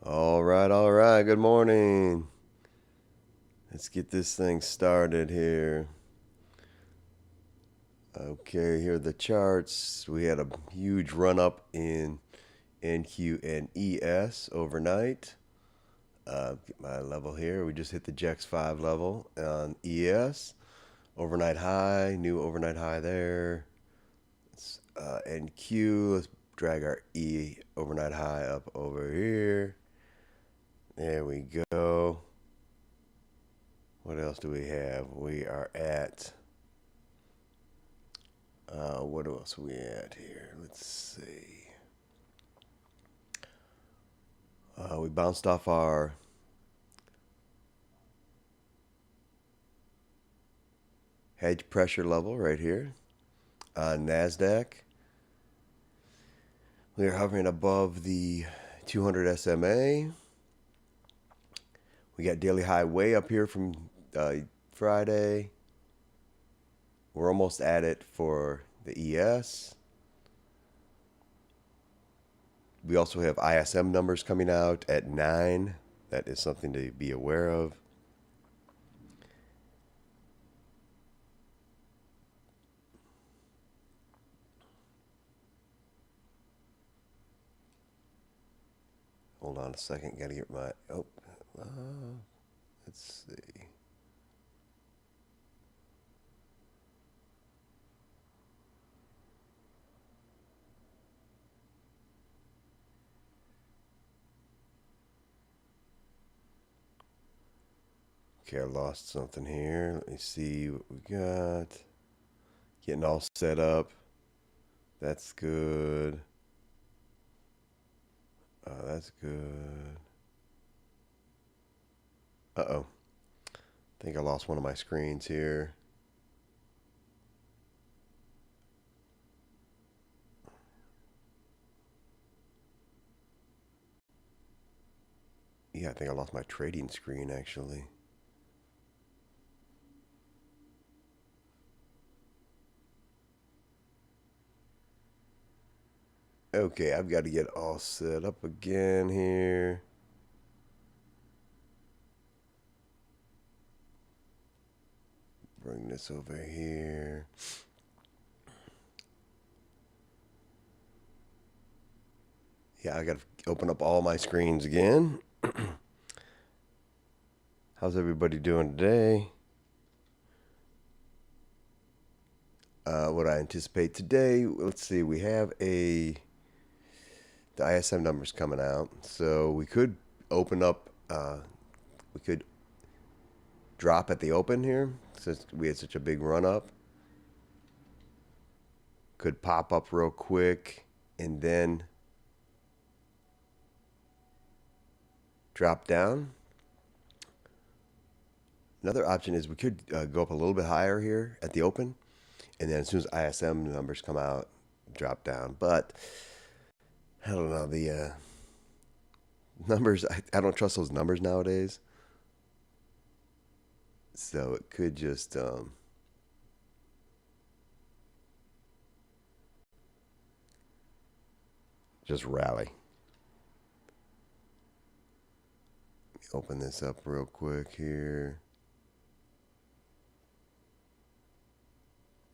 All right, all right. Good morning. Let's get this thing started here. Okay, here are the charts. We had a huge run up in NQ and ES overnight. Get my level here. We just hit the JEX 5 level on ES. Overnight high, new overnight high there. NQ, let's drag our E overnight high up over here. There we go. What else do we have? We are at. What else are we at here? Let's see. We bounced off our hedge pressure level right here on NASDAQ. We are hovering above the 200 SMA. We got daily high way up here from Friday. We're almost at it for the ES. We also have ISM numbers coming out at 9. That is something to be aware of. Hold on a second. Got to get my... let's see. Okay, I lost something here. Let me see what we got. Getting all set up. That's good. That's good. Uh-oh. I think I lost one of my screens here. Yeah, I think I lost my trading screen actually. Okay, I've got to get all set up again here. Bring this over here. Yeah, I got to open up all my screens again. How's everybody doing today? What I anticipate today, let's see, we have the ISM numbers coming out. So we could open up, we could drop at the open here since we had such a big run up. Could pop up real quick and then drop down. Another option is we could go up a little bit higher here at the open, and then as soon as ISM numbers come out, drop down. But I don't know, the numbers, I don't trust those numbers nowadays. So it could just rally. Open this up real quick here.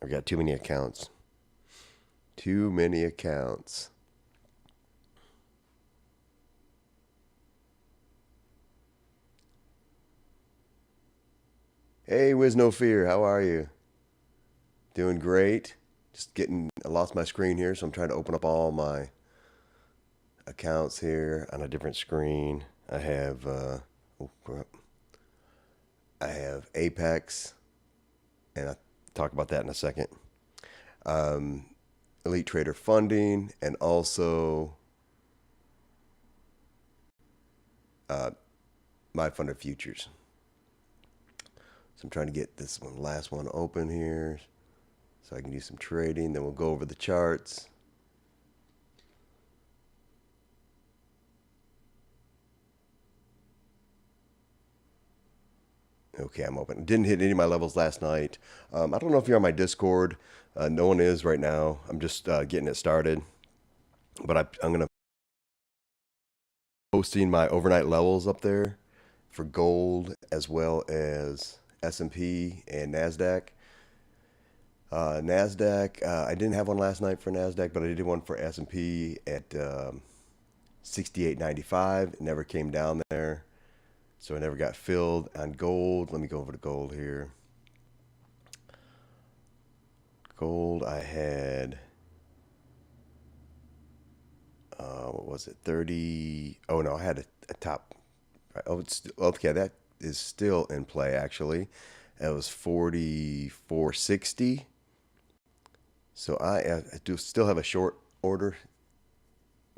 I've got too many accounts. Too many accounts. Hey, Wiz No Fear, how are you? Doing great. I lost my screen here, so I'm trying to open up all my accounts here on a different screen. I have, I have Apex, and I'll talk about that in a second. Elite Trader Funding, and also My Funded Futures. So I'm trying to get this last one open here so I can do some trading. Then we'll go over the charts. Okay, I'm open. Didn't hit any of my levels last night. I don't know if you're on my Discord. No one is right now. I'm just getting it started. but I'm going to posting my overnight levels up there for gold as well as S&P and NASDAQ. NASDAQ, I didn't have one last night for NASDAQ, but I did one for S&P at 68.95. It never came down there, so I never got filled. On gold, let me go over to gold here. Gold, I had, what was it, 30? Oh no, I had a top. Oh, it's okay. That is still in play actually. It was 44.60. So I do still have a short order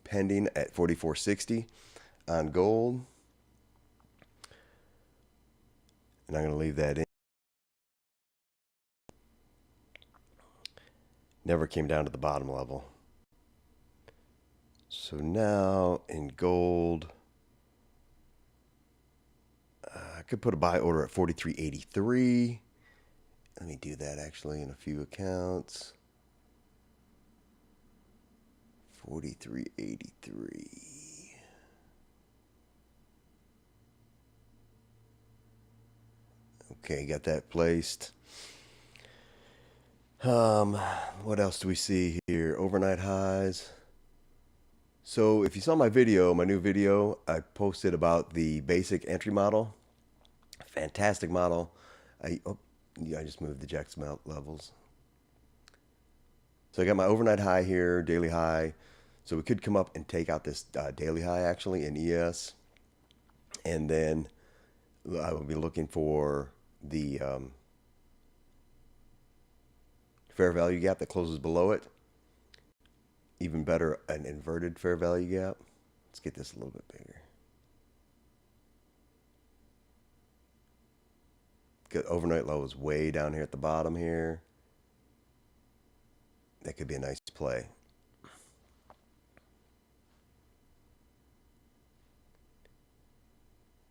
pending at 44.60 on gold, and I'm going to leave that in. Never came down to the bottom level. So now in gold, I could put a buy order at 43.83. Let me do that actually in a few accounts. 43.83. Okay, got that placed. What else do we see here? Overnight highs. So if you saw my video, my new video, I posted about the basic entry model. Fantastic model. I just moved the Jack's melt levels. So I got my overnight high here, daily high. So we could come up and take out this daily high actually in ES. And then I will be looking for the fair value gap that closes below it. Even better, an inverted fair value gap. Let's get this a little bit bigger. Good. Overnight low is way down here at the bottom here. That could be a nice play.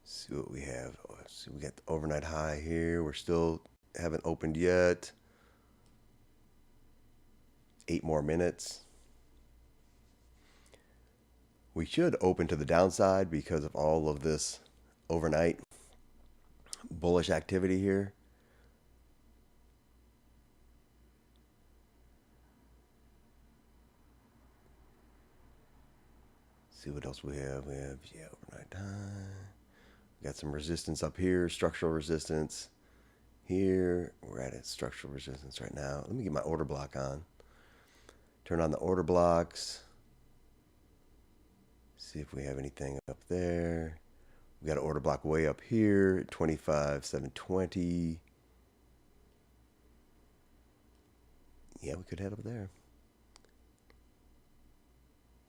See what we have. See, we got the overnight high here. We're still haven't opened yet. 8 more minutes. We should open to the downside because of all of this overnight bullish activity here. See what else we have. We have, yeah, overnight high. We got some resistance up here, structural resistance here. We're at a structural resistance right now. Let me get my order block on. Turn on the order blocks. See if we have anything up there. We got an order block way up here, 25,720. Yeah, we could head up there.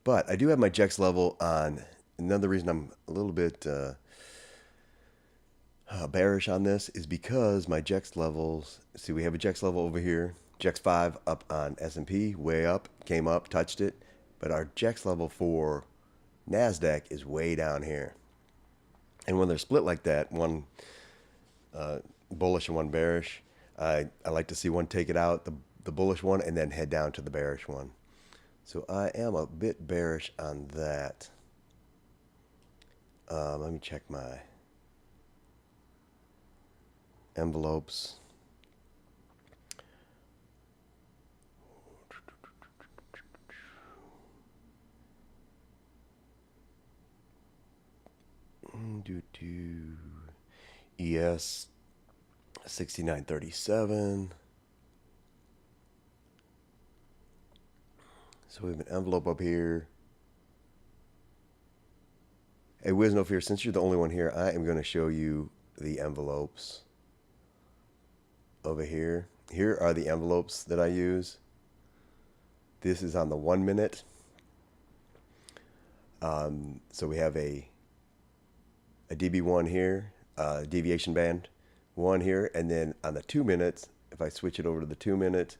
But I do have my JEX level on. Another reason I'm a little bit bearish on this is because my JEX levels, see, we have a JEX level over here. JEX 5 up on S&P, way up, came up, touched it. But our JEX level for NASDAQ is way down here. And when they're split like that, one bullish and one bearish, I like to see one take it out, the bullish one, and then head down to the bearish one. So I am a bit bearish on that. Let me check my envelopes. ES 6937. So we have an envelope up here. Hey, Wisnofear, since you're the only one here, I am going to show you the envelopes over here. Here are the envelopes that I use. This is on the 1 minute. So we have a DB1 here, deviation band 1 here, and then on the 2 minutes, if I switch it over to the 2 minute,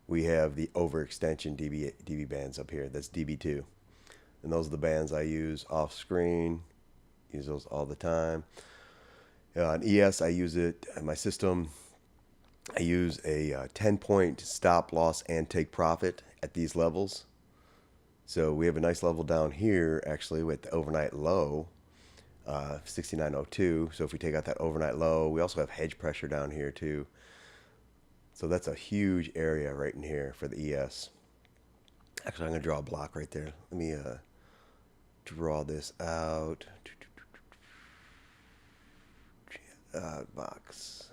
we have the overextension DB bands up here. That's DB2. And those are the bands I use off screen. Use those all the time. On ES, I use it in my system. I use a 10-point stop loss and take profit at these levels. So we have a nice level down here actually with the overnight low, 6902. So if we take out that overnight low, we also have hedge pressure down here too. So that's a huge area right in here for the ES. Actually, I'm going to draw a block right there. Let me draw this out. Box.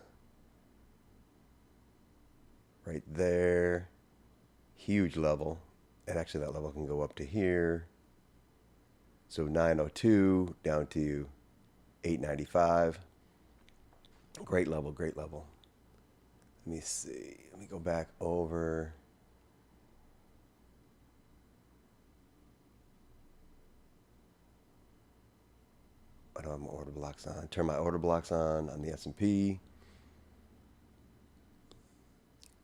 Right there. Huge level. And actually that level can go up to here. So 902 down to 895. Great level, great level. Let me see. Let me go back over. I don't have my order blocks on. Turn my order blocks on the S&P.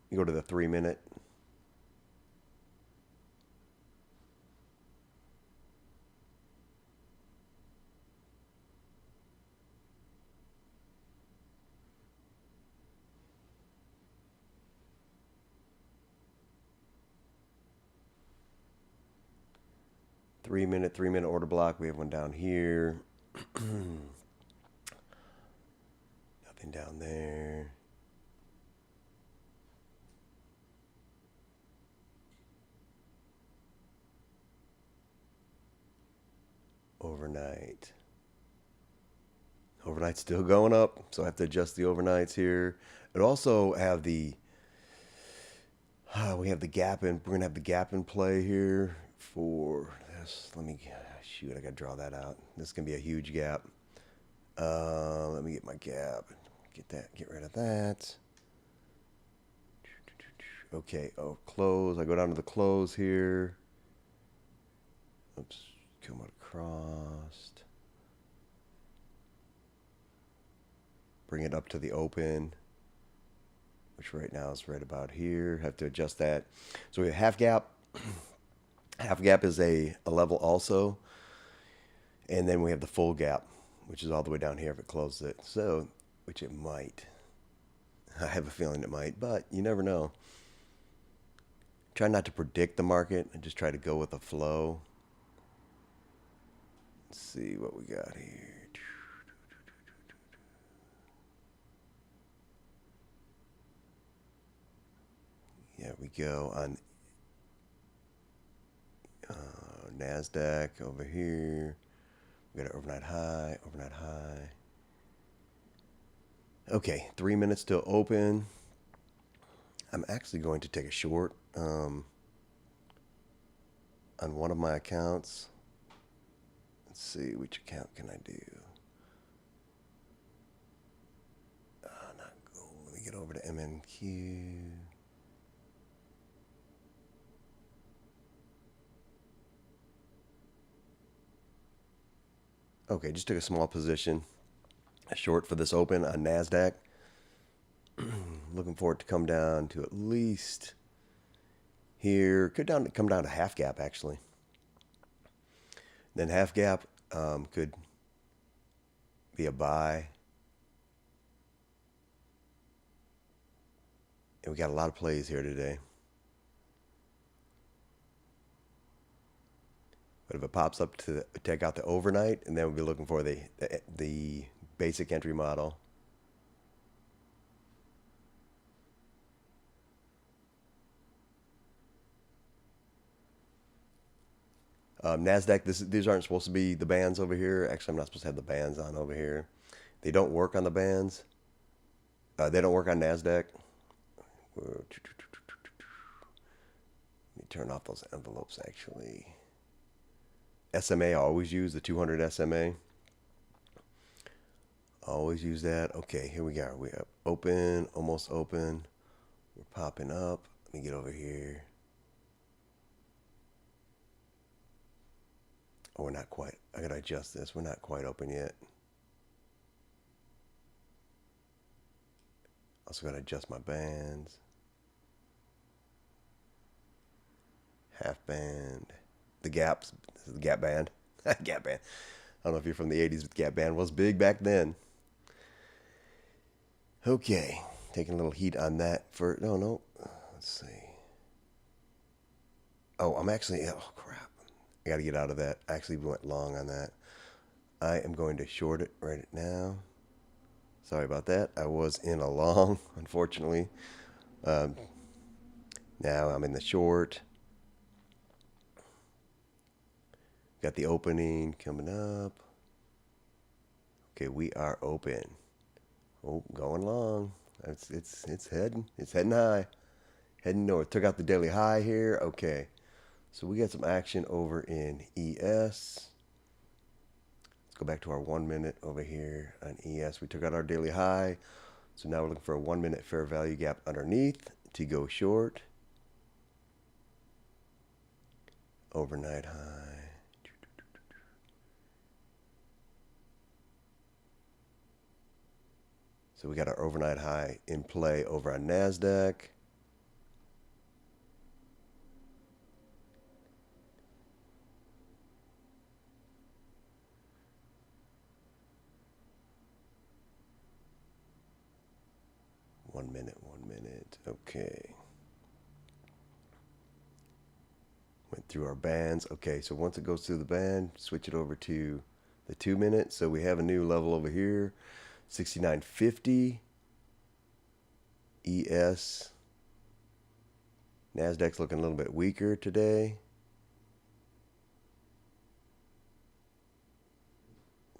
You go to the 3-minute. Three minute order block. We have one down here. Nothing down there. Overnight. Overnight's still going up, so I have to adjust the overnights here. It also have the we have the gap in. We're gonna have the gap in play here for this. Let me shoot. I gotta draw that out. This is gonna be a huge gap. Let me get my gap. Get that. Get rid of that. Okay. Oh, close. I go down to the close here. Oops. Come across. Bring it up to the open, which right now is right about here. Have to adjust that. So we have half gap. Half gap is a level also. And then we have the full gap, which is all the way down here if it closes it. So, which it might. I have a feeling it might, but you never know. Try not to predict the market and just try to go with the flow. Let's see what we got here. Yeah, we go on NASDAQ over here. We got an overnight high, overnight high. Okay, 3 minutes still open. I'm actually going to take a short on one of my accounts. Let's see, which account can I do? Not gold. Let me get over to MNQ. Okay, just took a small position, a short for this open on NASDAQ. Looking for it to come down to at least here. Could come down to half gap actually. Then half gap could be a buy. And we got a lot of plays here today. But if it pops up to take out the overnight, and then we'll be looking for the basic entry model. NASDAQ, these aren't supposed to be the bands over here. Actually, I'm not supposed to have the bands on over here. They don't work on the bands. They don't work on NASDAQ. Let me turn off those envelopes, actually. SMA, I always use the 200 SMA. Always use that. Okay, here we go. We have open, almost open. We're popping up. Let me get over here. Oh, we're not quite. I gotta adjust this. We're not quite open yet. Also gotta adjust my bands. Half band. The gaps. This is the gap band. Gap band. I don't know if you're from the 80s, but gap band was big back then. Okay. Taking a little heat on that no. Let's see. Oh, I'm actually, oh crap. I got to get out of that. Actually, we went long on that. I am going to short it right now. Sorry about that. I was in a long, unfortunately. Um, Now I'm in the short. Got the opening coming up. Okay, we are open. Oh, going long. It's heading. It's heading high. Heading north. Took out the daily high here. Okay. So we got some action over in ES. Let's go back to our 1 minute over here on ES. We took out our daily high. So now we're looking for a 1 minute fair value gap underneath to go short. Overnight high. So we got our overnight high in play over on NASDAQ. One minute. Okay. Went through our bands. Okay, so once it goes through the band, switch it over to the 2 minute. So we have a new level over here, 69.50 ES. NASDAQ's looking a little bit weaker today.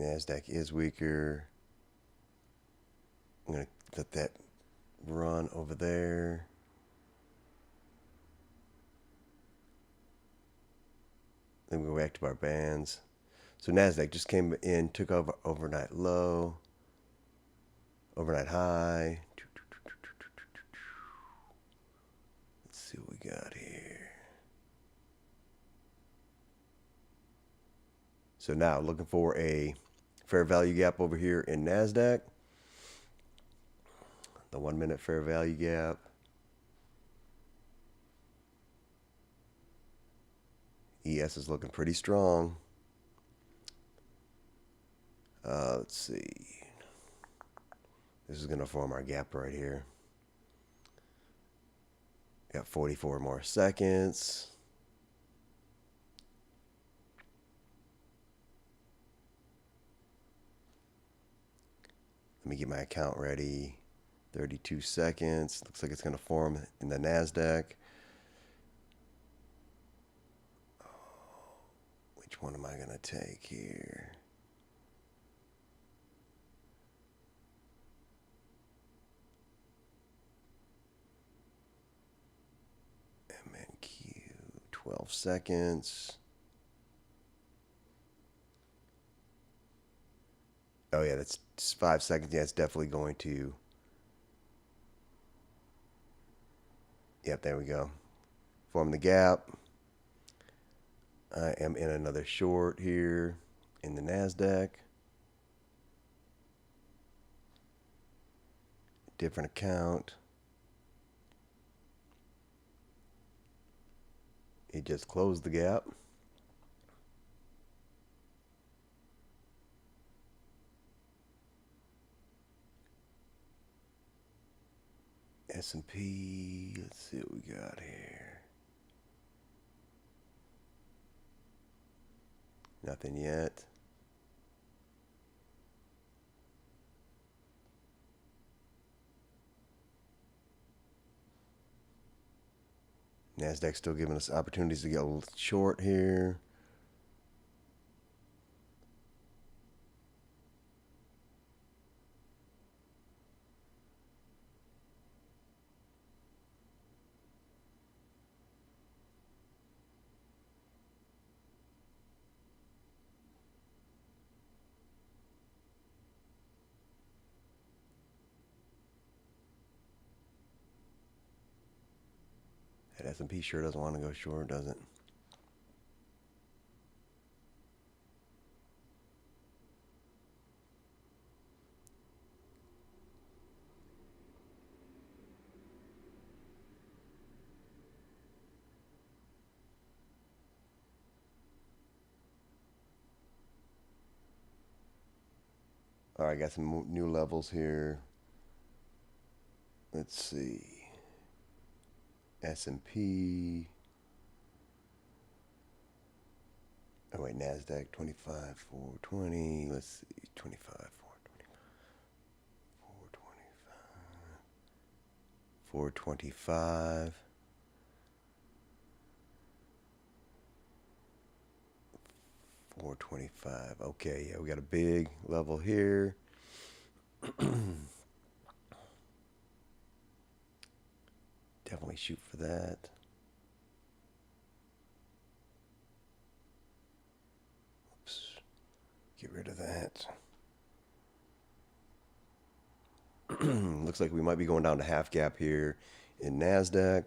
NASDAQ is weaker. I'm going to let that run over there. Then we go back to our bands. So NASDAQ just came in, took over overnight low, overnight high. Let's see what we got here. So now looking for a fair value gap over here in NASDAQ. The 1 minute fair value gap. ES is looking pretty strong. Let's see. This is going to form our gap right here. Got 44 more seconds. Let me get my account ready. 32 seconds. Looks like it's going to form in the NASDAQ. Which one am I going to take here? MNQ, 12 seconds. Oh yeah, that's 5 seconds. Yeah, it's definitely going to. Yep, there we go. Form the gap. I am in another short here in the NASDAQ. Different account. It just closed the gap. S&P, let's see what we got here. Nothing yet. NASDAQ still giving us opportunities to get a little short here. That S&P sure doesn't want to go short, does it? All right, got some new levels here. Let's see. S&P. right, NASDAQ 25, 420. Let's see, 25, 425. 425. Okay, yeah, we got a big level here. Definitely shoot for that. Oops. Get rid of that. Looks like we might be going down to half gap here in NASDAQ.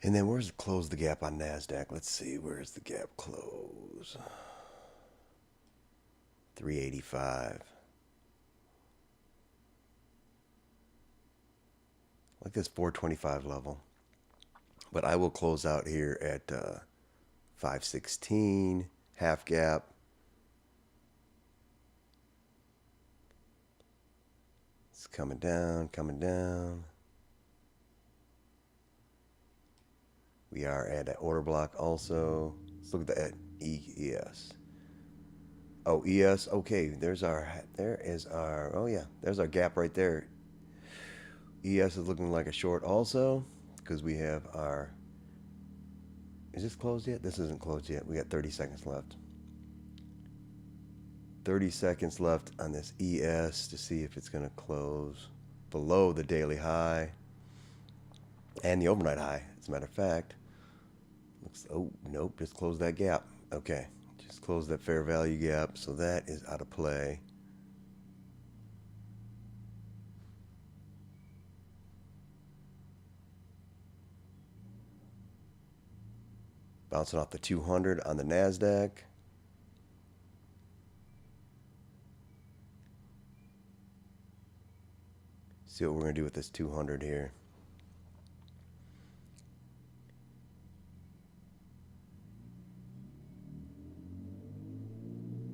And then where's the close the gap on NASDAQ? Let's see, where's the gap close? 385. Like this 425 level. But I will close out here at 516, half gap. It's coming down, coming down. We are at an order block also. Let's look at that ES. Oh, ES. Okay, there's our, oh yeah, there's our gap right there. ES is looking like a short also, because we have our, is this closed yet? This isn't closed yet. We got 30 seconds left. 30 seconds left on this ES to see if it's going to close below the daily high and the overnight high, as a matter of fact. Looks, oh, nope, just close that gap. Okay, just close that fair value gap, so that is out of play. Bouncing off the 200 on the NASDAQ. See what we're going to do with this 200 here.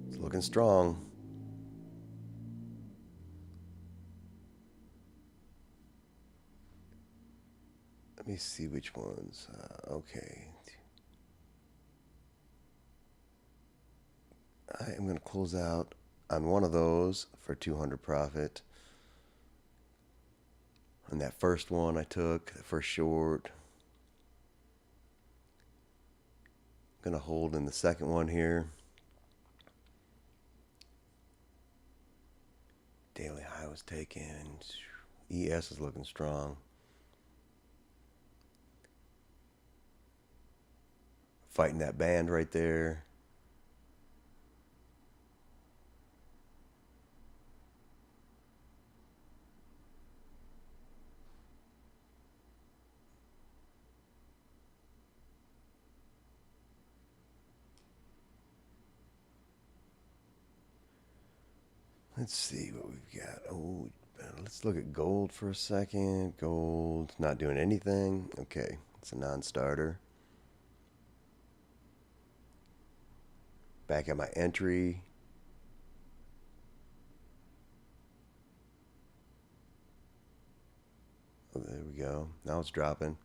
It's looking strong. Let me see which ones. Okay. I am going to close out on one of those for 200 profit. And that first one I took, the first short. I'm going to hold in the second one here. Daily high was taken. ES is looking strong. Fighting that band right there. Let's see what we've got. Oh, let's look at gold for a second. Gold, not doing anything. Okay, it's a non-starter. Back at my entry. Oh, there we go. Now it's dropping.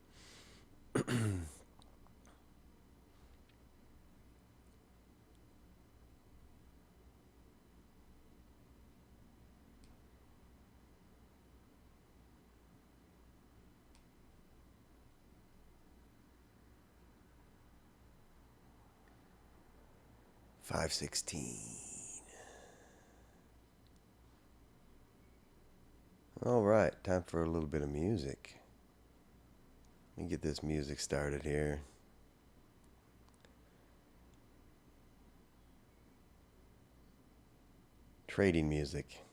516. All right, time for a little bit of music. Let me get this music started here. Trading music.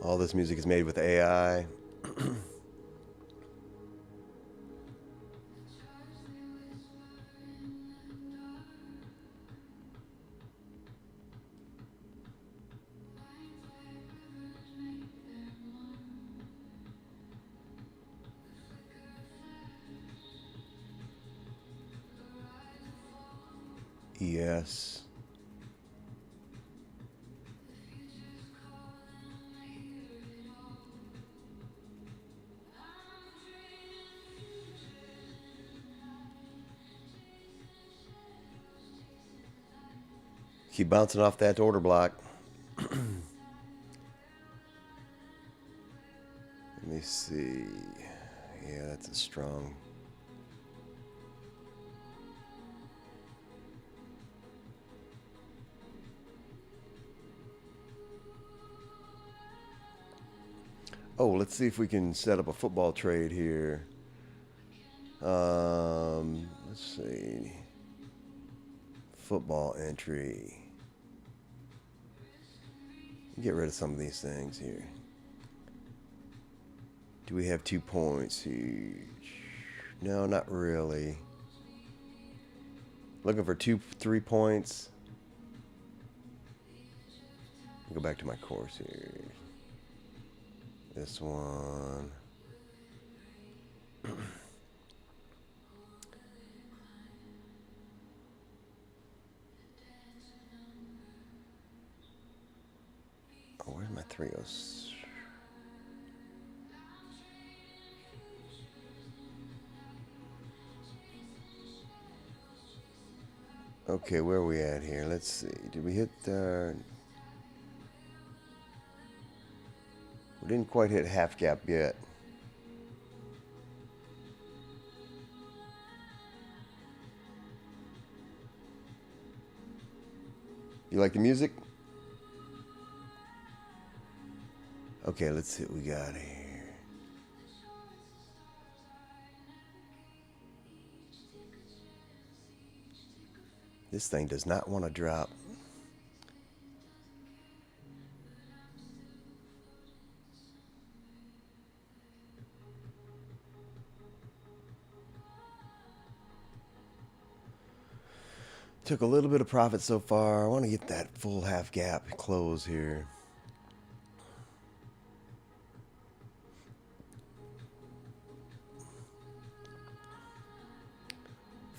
All this music is made with AI. ES. Keep bouncing off that order block. Let me see. Yeah, that's a strong. Oh, let's see if we can set up a football trade here. Let's see. Football entry. Get rid of some of these things here. Do we have 2 points here? No, not really. Looking for 3 points. Go back to my course here. This one. Oh, where's my 3-0? Okay, where are we at here? Let's see. Did we hit we didn't quite hit half gap yet. You like the music? Okay, let's see what we got here. This thing does not want to drop. Took a little bit of profit so far. I want to get that full half gap close here.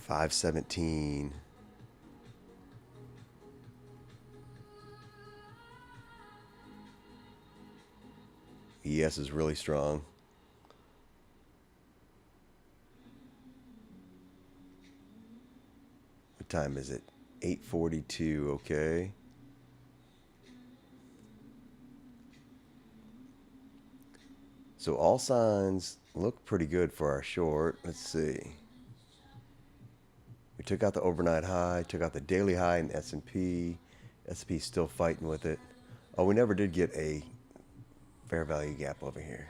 $5.17. ES is really strong. What time is it? 8:42, okay. So all signs look pretty good for our short. Let's see. We took out the overnight high, took out the daily high in S&P. S&P's still fighting with it. Oh, we never did get a fair value gap over here.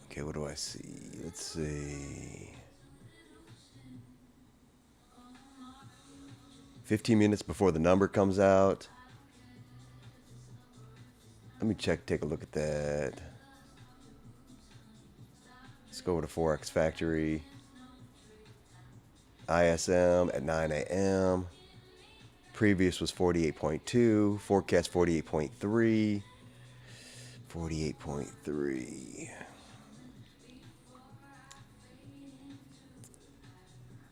Okay, what do I see? Let's see. 15 minutes before the number comes out. Let me take a look at that. Let's go over to Forex Factory. ISM at 9 a.m. Previous was 48.2. Forecast 48.3. 48.3.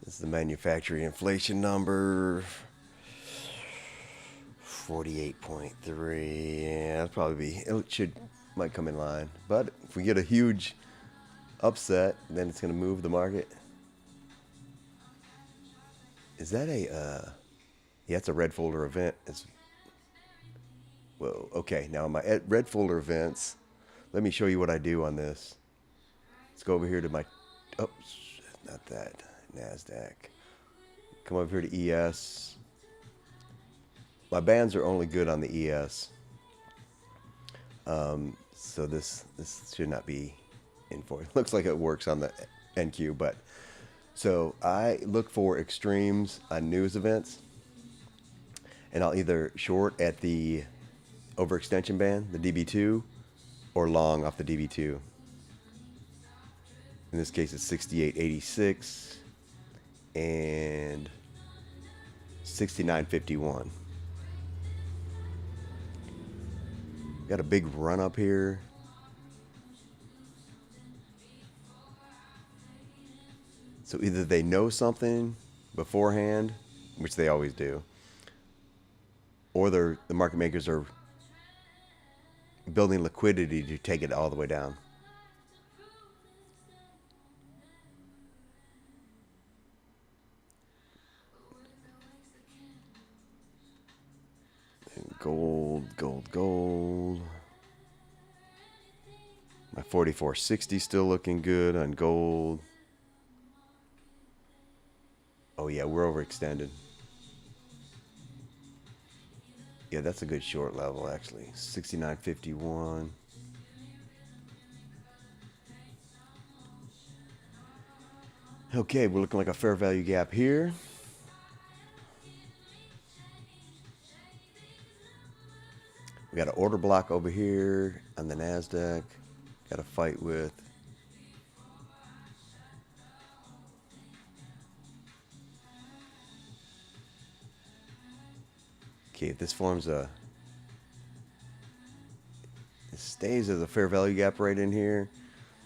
This is the manufacturing inflation number. 48.3. Yeah, that'll probably be. It might come in line. But if we get a huge upset, then it's going to move the market. Is that a? Yeah, it's a red folder event. Whoa. Okay, now my red folder events. Let me show you what I do on this. Let's go over here to my. Oh, not that. NASDAQ. Come over here to ES. My bands are only good on the ES. So this should not be in for it. Looks like it works on the NQ, but so I look for extremes on news events, and I'll either short at the overextension band, the DB2, or long off the DB2. In this case, it's 68.86 and 69.51. got a big run up here. So either they know something beforehand, which they always do, or the market makers are building liquidity to take it all the way down. And gold. My 4460 still looking good on gold. Oh yeah, we're overextended. Yeah, that's a good short level actually. 69.51. Okay, we're looking like a fair value gap here. We got an order block over here on the NASDAQ. Got to fight with. Okay, if this forms a. It stays as a fair value gap right in here.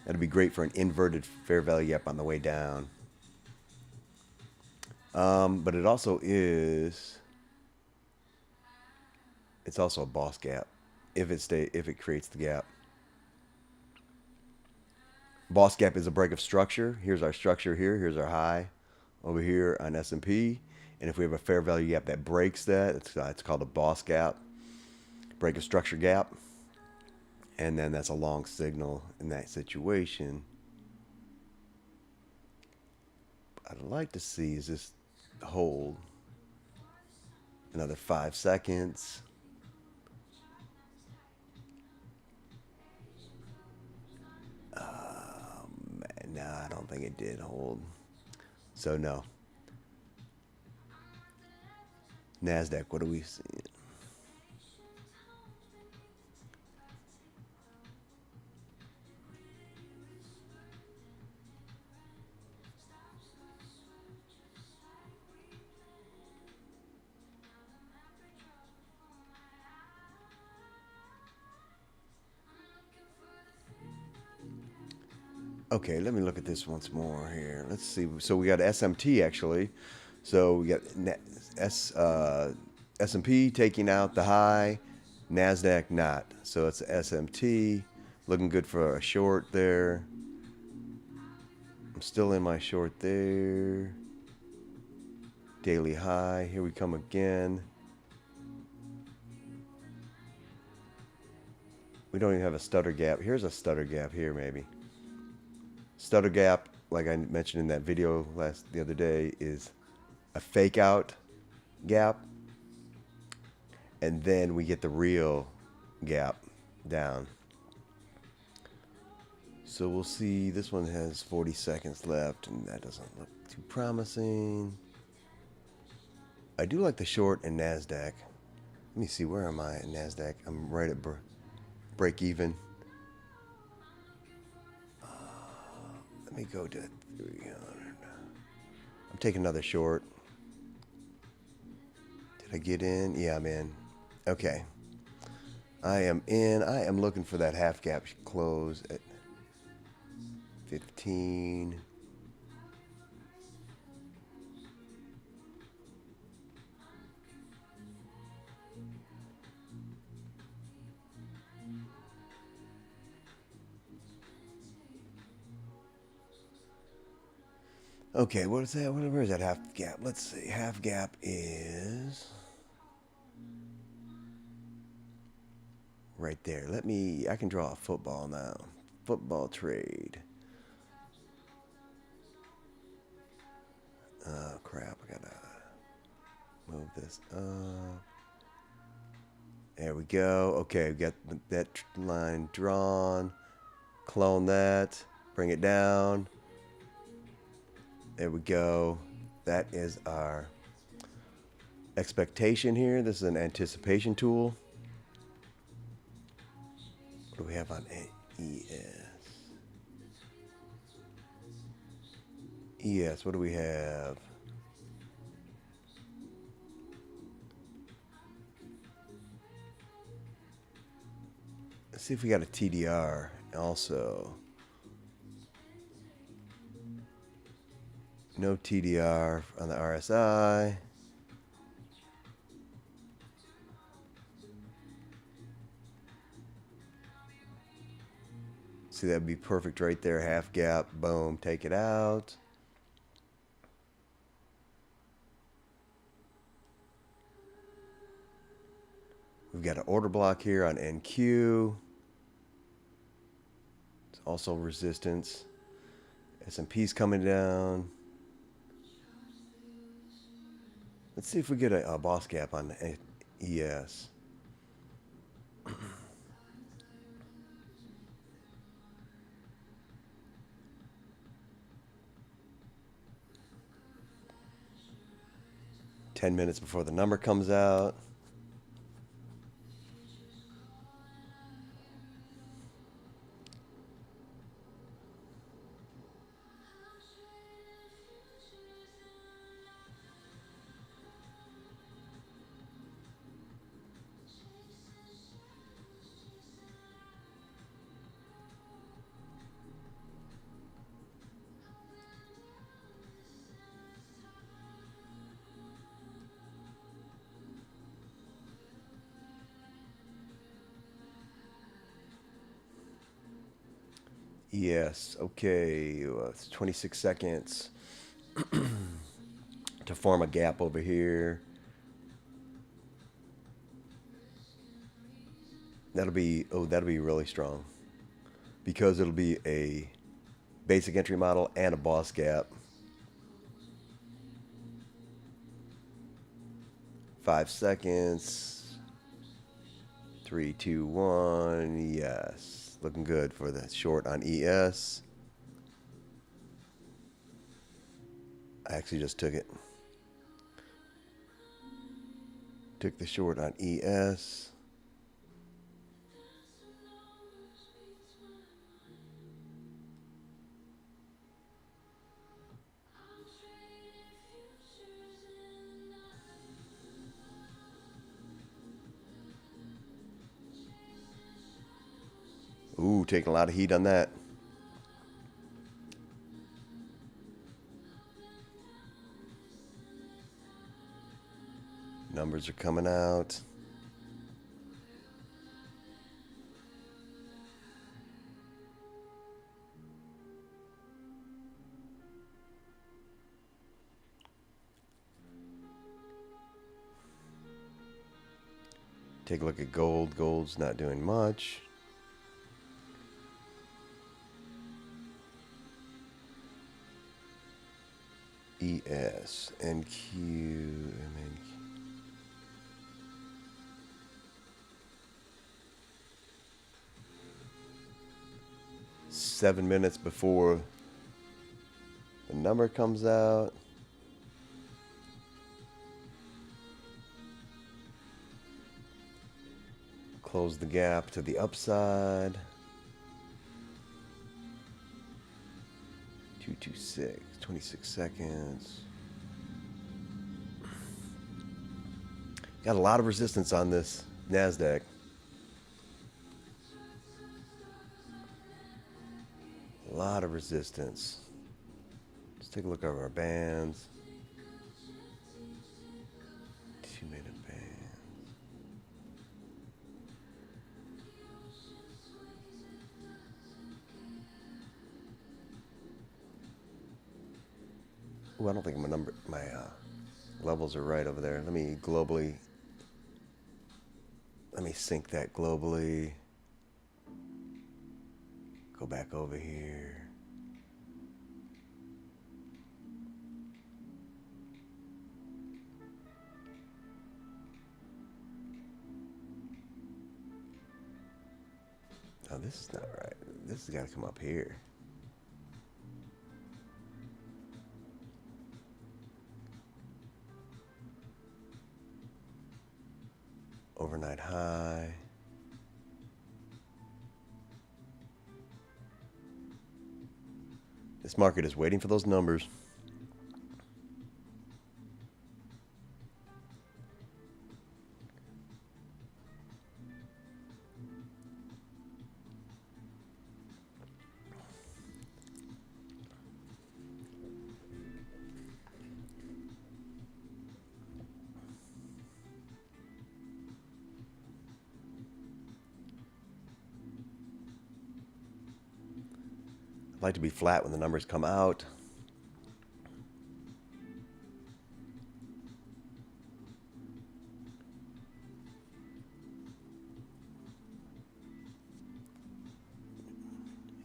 That'd be great for an inverted fair value gap on the way down. But it also is. It's also a boss gap if it creates the gap. Boss gap is a break of structure. Here's our structure here. Here's our high over here on S&P. And if we have a fair value gap that breaks that, it's called a boss gap, break of structure gap. And then that's a long signal in that situation. I'd like to see is this hold another 5 seconds. No, I don't think it did hold. So no. NASDAQ, what do we see? Okay, let me look at this once more here. Let's see. So we got SMT actually. So we got S&P taking out the high, NASDAQ not. So it's SMT looking good for a short there. I'm still in my short there. Daily high. Here we come again. We don't even have a stutter gap. Here's a stutter gap here maybe. Stutter gap, like I mentioned in that video the other day, is a fake out gap. And then we get the real gap down. So we'll see. This one has 40 seconds left, and that doesn't look too promising. I do like the short in NASDAQ. Let me see, where am I at NASDAQ? I'm right at break even. Let me go to 300. I'm taking another short. Did I get in? Yeah, I'm in. Okay. I am in. I am looking for that half gap close at 15. Okay, what is that? Where is that half gap? Let's see. Half gap is right there. I can draw a football now. Football trade. Oh, crap. I gotta move this up. There we go. Okay, we got that line drawn. Clone that. Bring it down. There we go. That is our expectation here. This is an anticipation tool. What do we have on ES? ES, what do we have? see if we got a TDR also. No TDR on the RSI. See, that'd be perfect right there. Half gap, boom, take it out. We've got an order block here on NQ. It's also resistance. S&P's coming down. Let's see if we get a boss gap on ES. Ten minutes before the number comes out. Yes, okay, it's 26 seconds to form a gap over here. That'll be really strong because it'll be a basic entry model and a boss gap. 5 seconds. 3, 2, 1. Yes. Looking good for the short on ES. I actually just took it. Took the short on ES. Ooh, taking a lot of heat on that. Numbers are coming out. Take a look at gold. Gold's not doing much. ES, NQ, MNQ. 7 minutes before the number comes out. Close the gap to the upside. 226, 26 seconds. Got a lot of resistance on this NASDAQ. A lot of resistance. Let's take a look over our bands. 2-minute band. Ooh, I don't think my levels are right over there. Let me sync that globally. Go back over here. Oh, this is not right. This has got to come up here. Overnight high. This market is waiting for those numbers. I'd like to be flat when the numbers come out.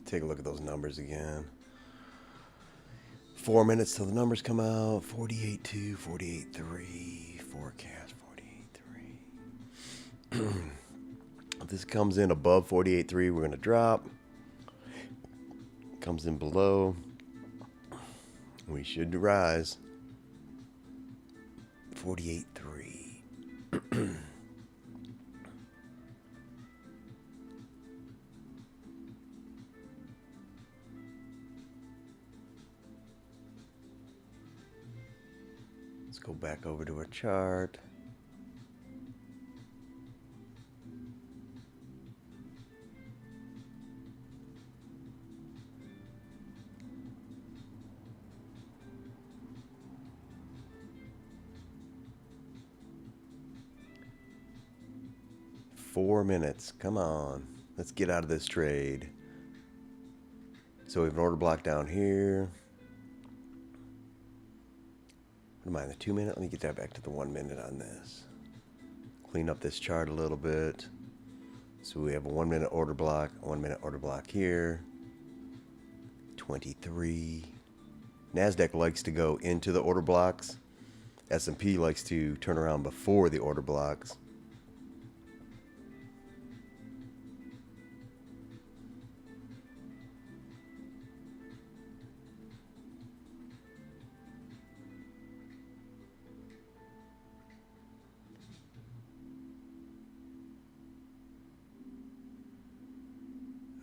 Take a look at those numbers again. 4 minutes till the numbers come out. 48.2, 48.3, forecast 48.3. If this comes in above 48.3, we're going to drop. Comes in below, we should rise. 48.3. Let's go back over to our chart. Four minutes. Come on. Let's get out of this trade. So we have an order block down here. What am I in the 2 minute? Let me get that back to the 1 minute on this. Clean up this chart a little bit. So we have a 1 minute order block, a 1 minute order block here. 23. NASDAQ likes to go into the order blocks. S&P likes to turn around before the order blocks.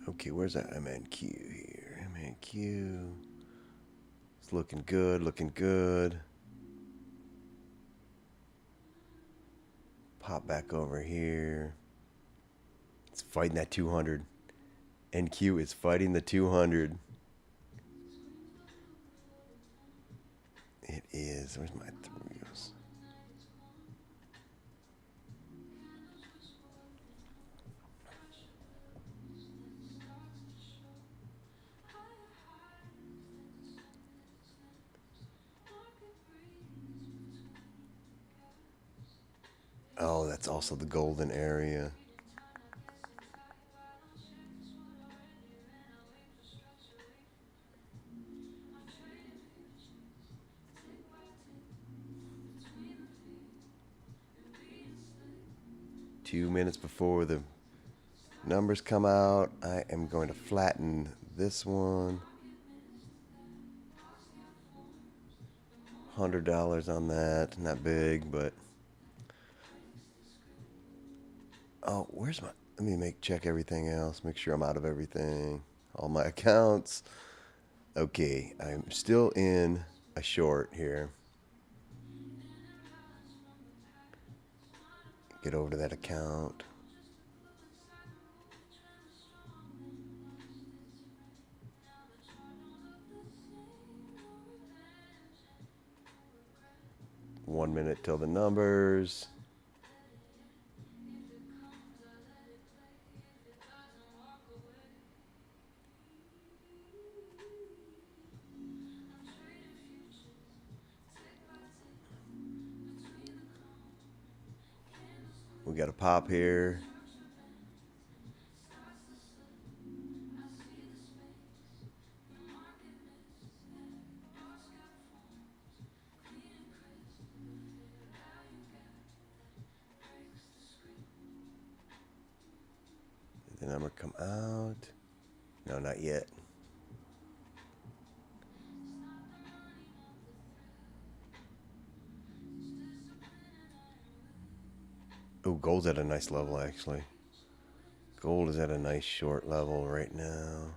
Okay, where's that MNQ here? MNQ. It's looking good, looking good. Pop back over here. It's fighting that 200. NQ is fighting the 200. It is. Where's my throughs? Oh, that's also the golden area. Two minutes before the numbers come out, I am going to flatten this one. $100 on that. Not big, but oh, where's my? Let me check everything else. Make sure I'm out of everything. All my accounts. Okay, I'm still in a short here. Get over to that account. One minute till the numbers. We got a pop here. Did the number come out? No, not yet. Oh, gold's at a nice level, actually. Gold is at a nice short level right now.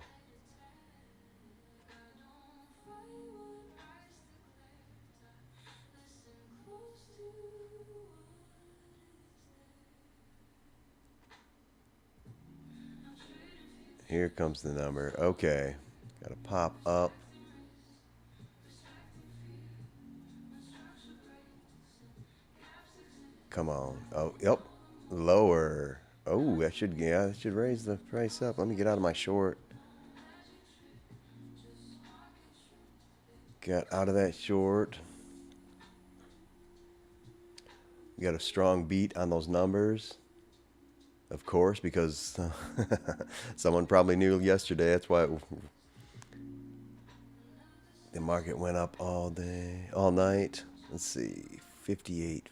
Here comes the number. Okay. Got to pop up. Come on. Oh, yep. Lower. Oh, that should raise the price up. Let me get out of my short. got out of that short. We got a strong beat on those numbers, of course, because someone probably knew yesterday. That's why the market went up all day, all night. Let's see, 58,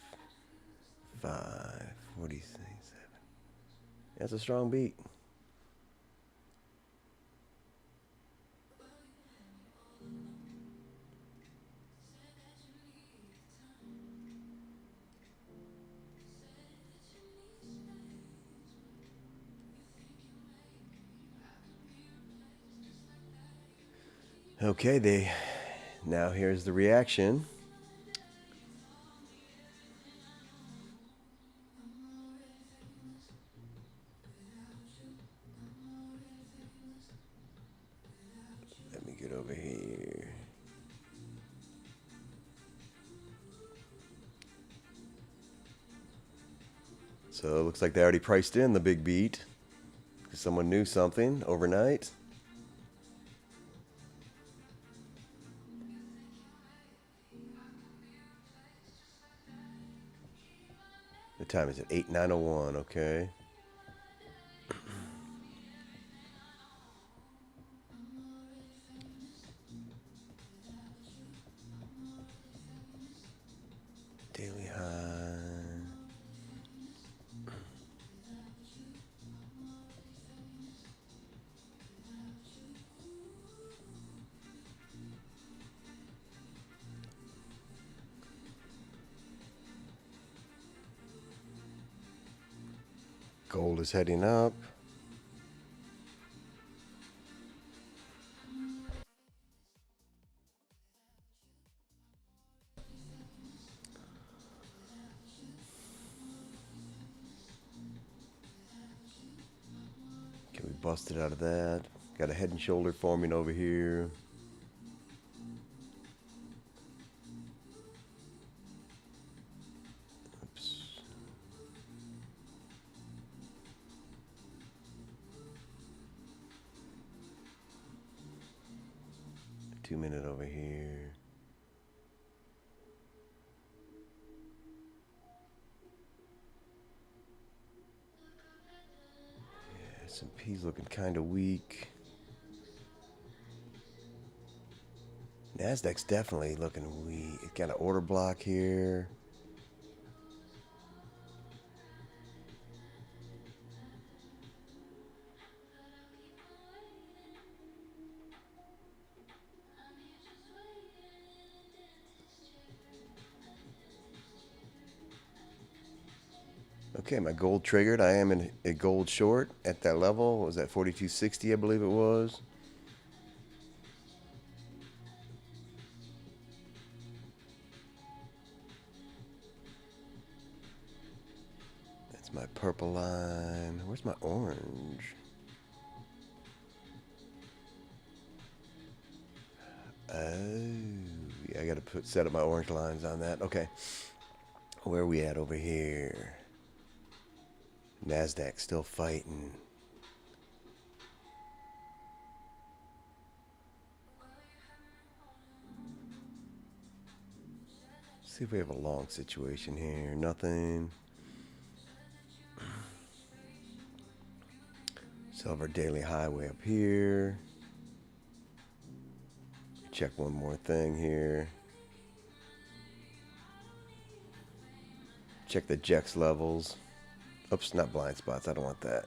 5, 47. That's a strong beat. Okay, now here's the reaction. Let me get over here. So it looks like they already priced in the big beat because someone knew something overnight. The time is at 8:9:01. Okay. Daily high. Gold is heading up. Okay, we busted out of that. Got a head and shoulder forming over here. Oops. A 2-minute over here. Yeah, S&P's looking kind of weak. Nasdaq's definitely looking weak. It got an order block here. Okay, my gold triggered. I am in a gold short at that level. What was that 42.60? I believe it was. That's my purple line. Where's my orange? Oh, yeah, I gotta set up my orange lines on that. Okay, where are we at over here? Nasdaq still fighting. See if we have a long situation here. Nothing. Silver daily highway up here. Check one more thing here. Check the JEX levels. Oops, not blind spots. I don't want that.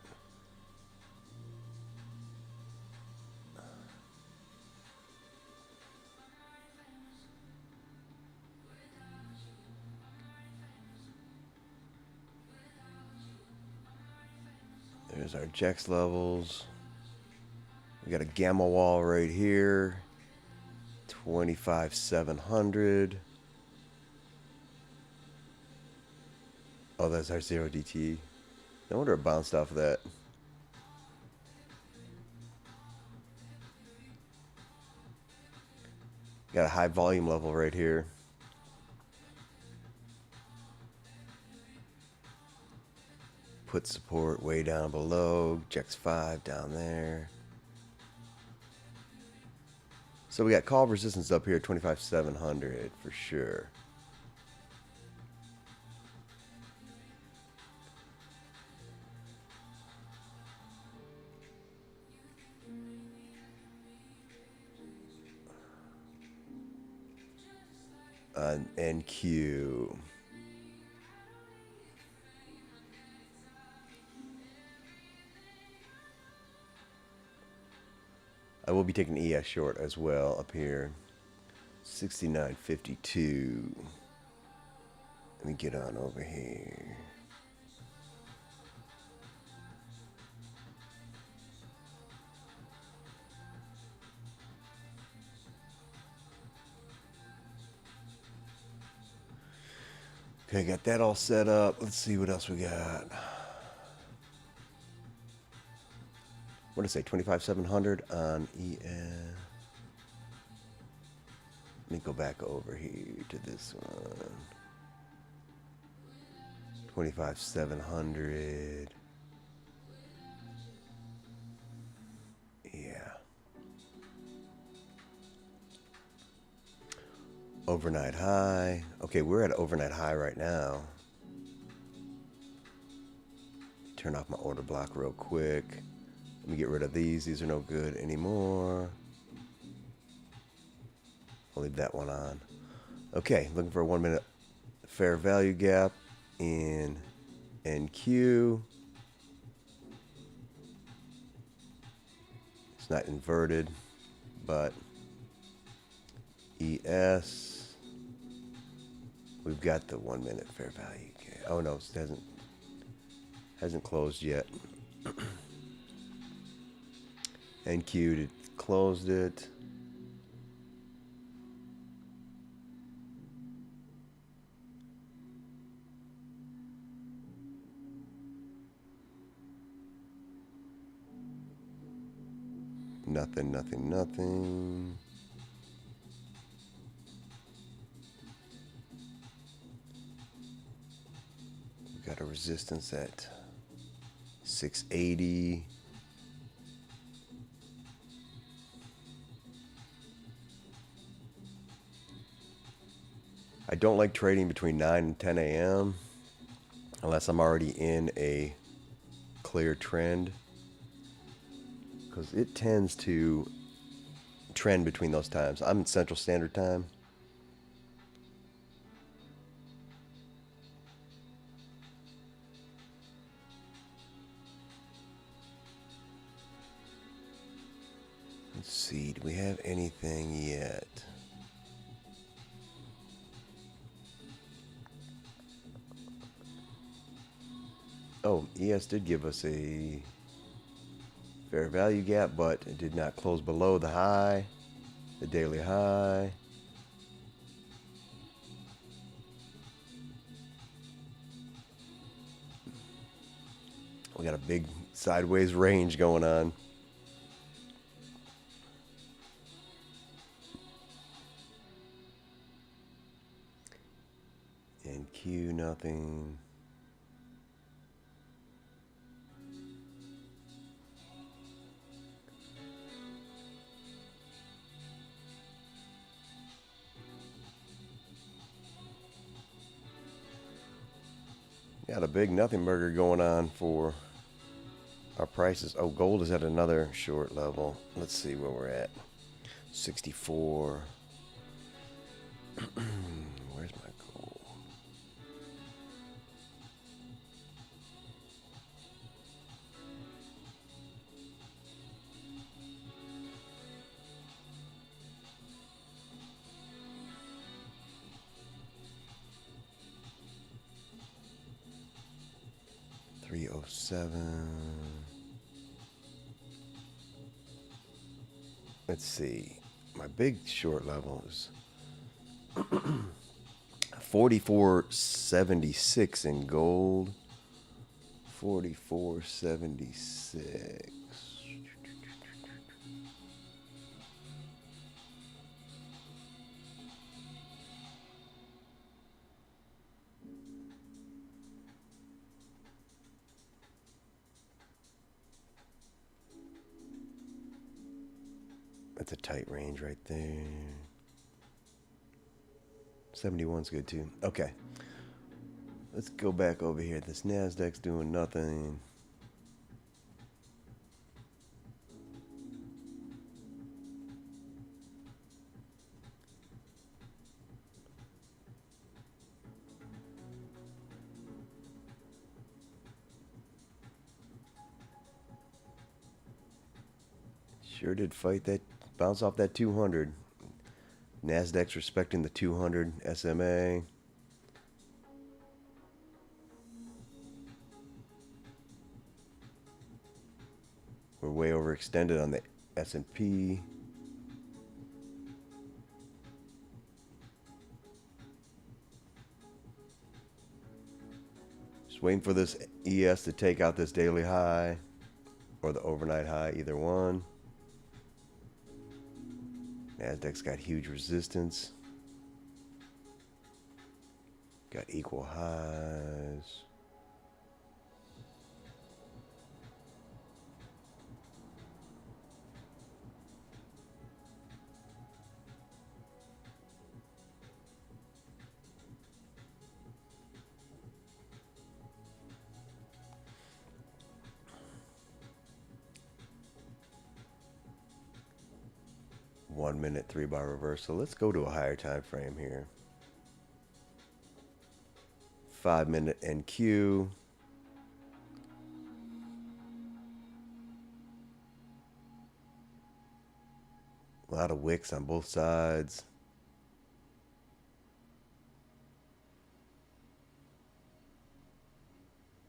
There's our JEX levels. We got a gamma wall right here. 25,700. Oh, that's our 0DT. No wonder it bounced off of that. Got a high volume level right here. Put support way down below. JEX 5 down there. So we got call resistance up here, 25,700 for sure. On NQ. I will be taking ES short as well up here. 69.52. Let me get on over here. Okay, got that all set up. Let's see what else we got. What did I say? 25,700 on ES. Let me go back over here to this one. 25,700. Yeah. Overnight high. Okay, we're at overnight high right now. Turn off my order block real quick. Let me get rid of these. These are no good anymore. I'll leave that one on. Okay, looking for a 1 minute fair value gap in NQ. It's not inverted, but ES. We've got the 1 minute fair value gap. Oh no, it hasn't closed yet. NQ it closed it. Nothing, nothing, nothing. We've got a resistance at 680. I don't like trading between 9 and 10 a.m. unless I'm already in a clear trend, because it tends to trend between those times. I'm in Central Standard Time. Let's see, do we have anything yet? Oh, ES did give us a fair value gap, but it did not close below the high, the daily high. We got a big sideways range going on. NQ, nothing. Got a big nothing burger going on for our prices. Oh, gold is at another short level. Let's see where we're at. 64. Where's my gold? $307. Let's see. My big short level is 44.76 in gold. 44.76. That's a tight range right there. 71's good too. Okay. Let's go back over here. This NASDAQ's doing nothing. Sure did fight that, bounce off that 200. NASDAQ's respecting the 200 SMA. We're way overextended on the S&P. Just waiting for this ES to take out this daily high or the overnight high, either one. NASDAQ's got huge resistance. Got equal highs. One minute 3-bar reversal. Let's go to a higher time frame here. 5-minute NQ. A lot of wicks on both sides.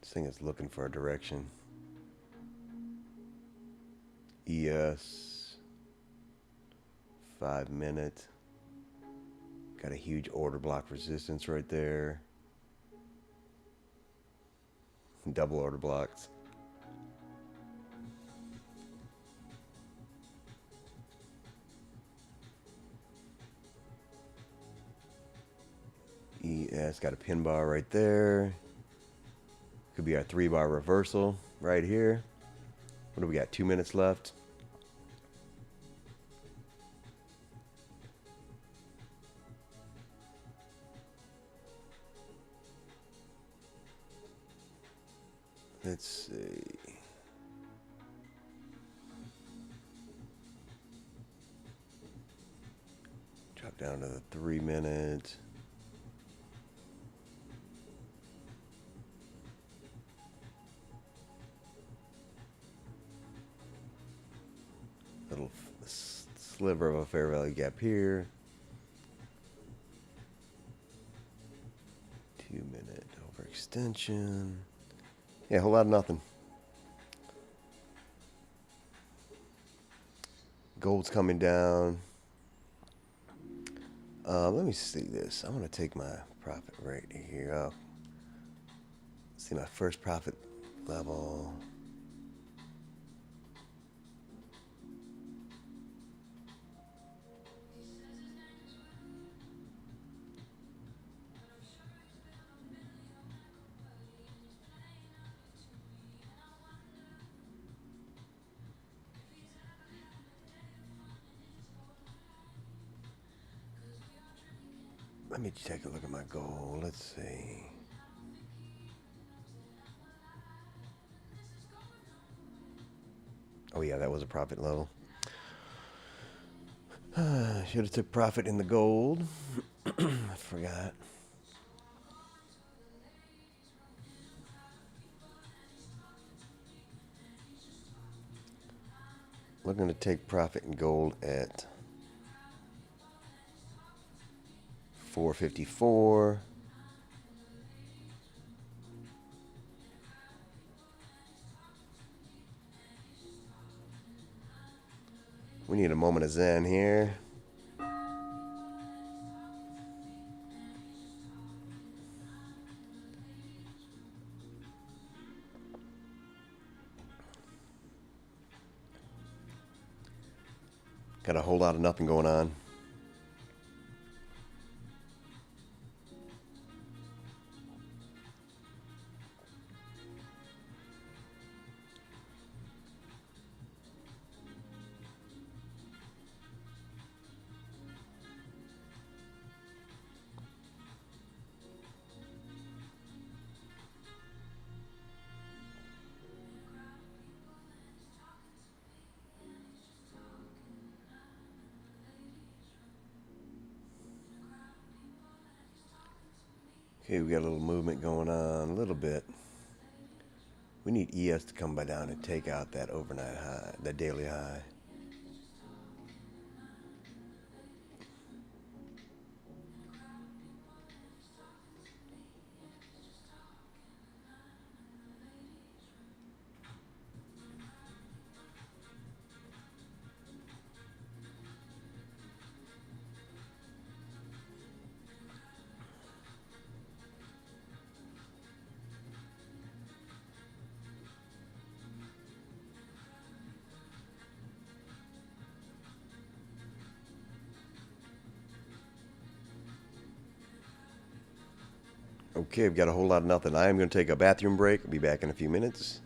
This thing is looking for a direction. ES. 5-minute. Got a huge order block resistance right there. Double order blocks. ES got a pin bar right there. Could be our 3-bar reversal right here. What do we got? 2 minutes left. Let's see. Drop down to the 3-minute. Little sliver of a fair value gap here. 2-minute overextension. Yeah, a whole lot of nothing. Gold's coming down. Let me see this. I'm going to take my profit right here. Oh. See my first profit level. Let me take a look at my goal. Let's see. Oh yeah, that was a profit level. Should have took profit in the gold. I forgot. Looking to take profit in gold at 454. We need a moment of zen here. Got a whole lot of nothing going on. Okay, we got a little movement going on, a little bit. We need ES to come by down and take out that overnight high, that daily high. Okay, we've got a whole lot of nothing. I am going to take a bathroom break. I'll be back in a few minutes.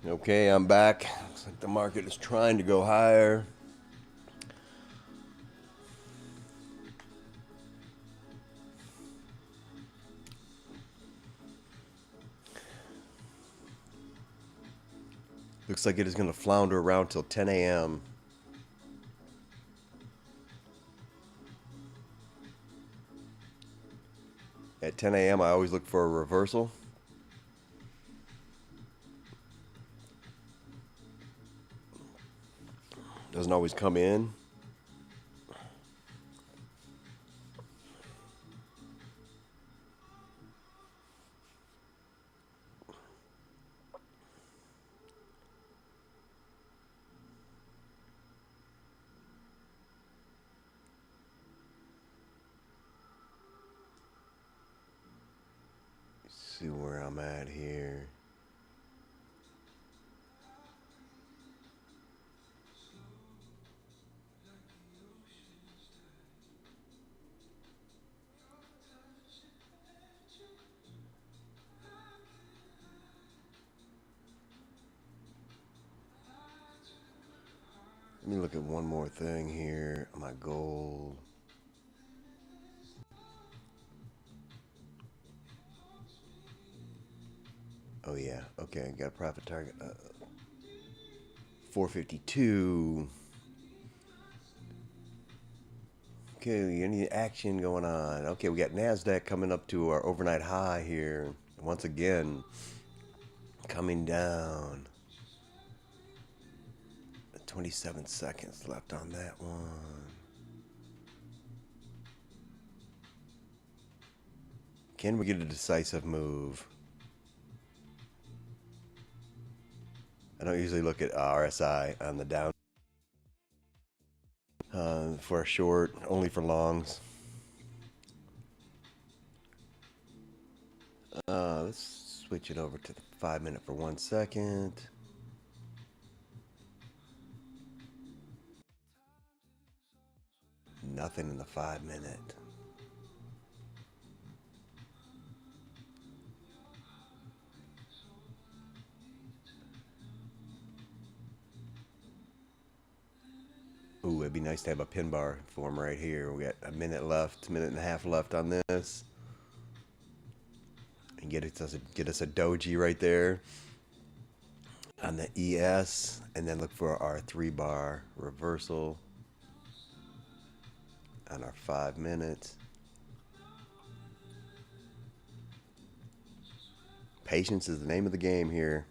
Okay, I'm back. Looks like the market is trying to go higher. Looks like it is going to flounder around till 10 a.m. At 10 a.m., I always look for a reversal. Doesn't always come in. Let's see where I'm at here. Let me look at one more thing here. My gold. Oh yeah. Okay, got a profit target. 452. Okay, any action going on? Okay, we got NASDAQ coming up to our overnight high here. Once again, coming down. 27 seconds left on that one. Can we get a decisive move? I don't usually look at RSI on the down for a short, only for longs. Let's switch it over to the 5-minute for 1 second. Nothing in the 5-minute. Ooh, it'd be nice to have a pin bar form right here. We got a minute left, minute and a half left on this. And get us a doji right there on the ES, and then look for our 3-bar reversal on our 5 minutes. Patience is the name of the game here.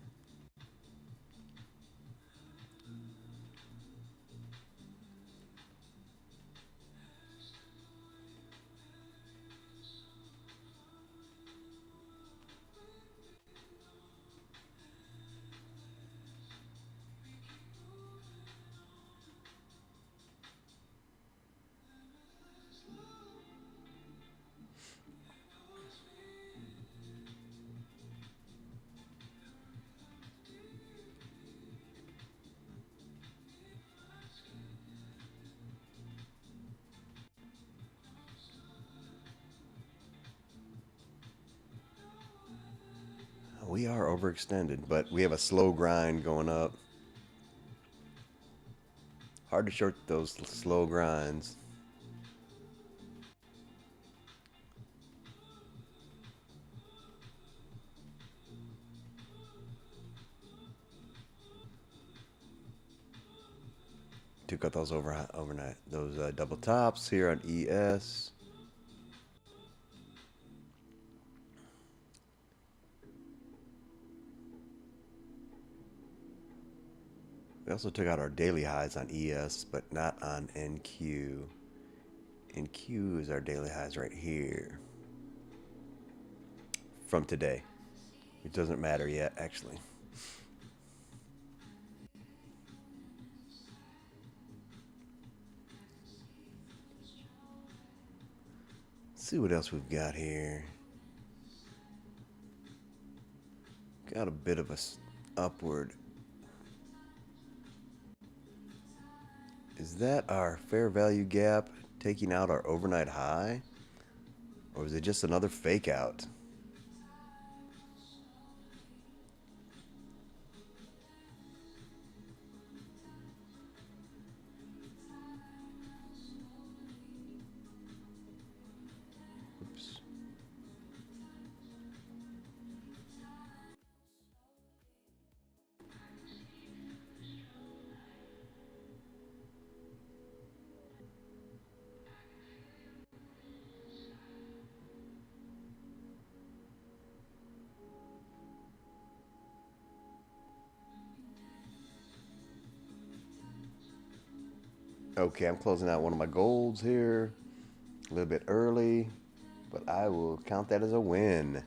We are overextended, but we have a slow grind going up. Hard to short those slow grinds. Took out those overnight, those double tops here on ES. We also took out our daily highs on ES, but not on NQ. NQ is our daily highs right here from today. It doesn't matter yet, actually. Let's see what else we've got here. Got a bit of a upward. Is that our fair value gap taking out our overnight high? Or is it just another fake out? Okay, I'm closing out one of my golds here a little bit early, but I will count that as a win.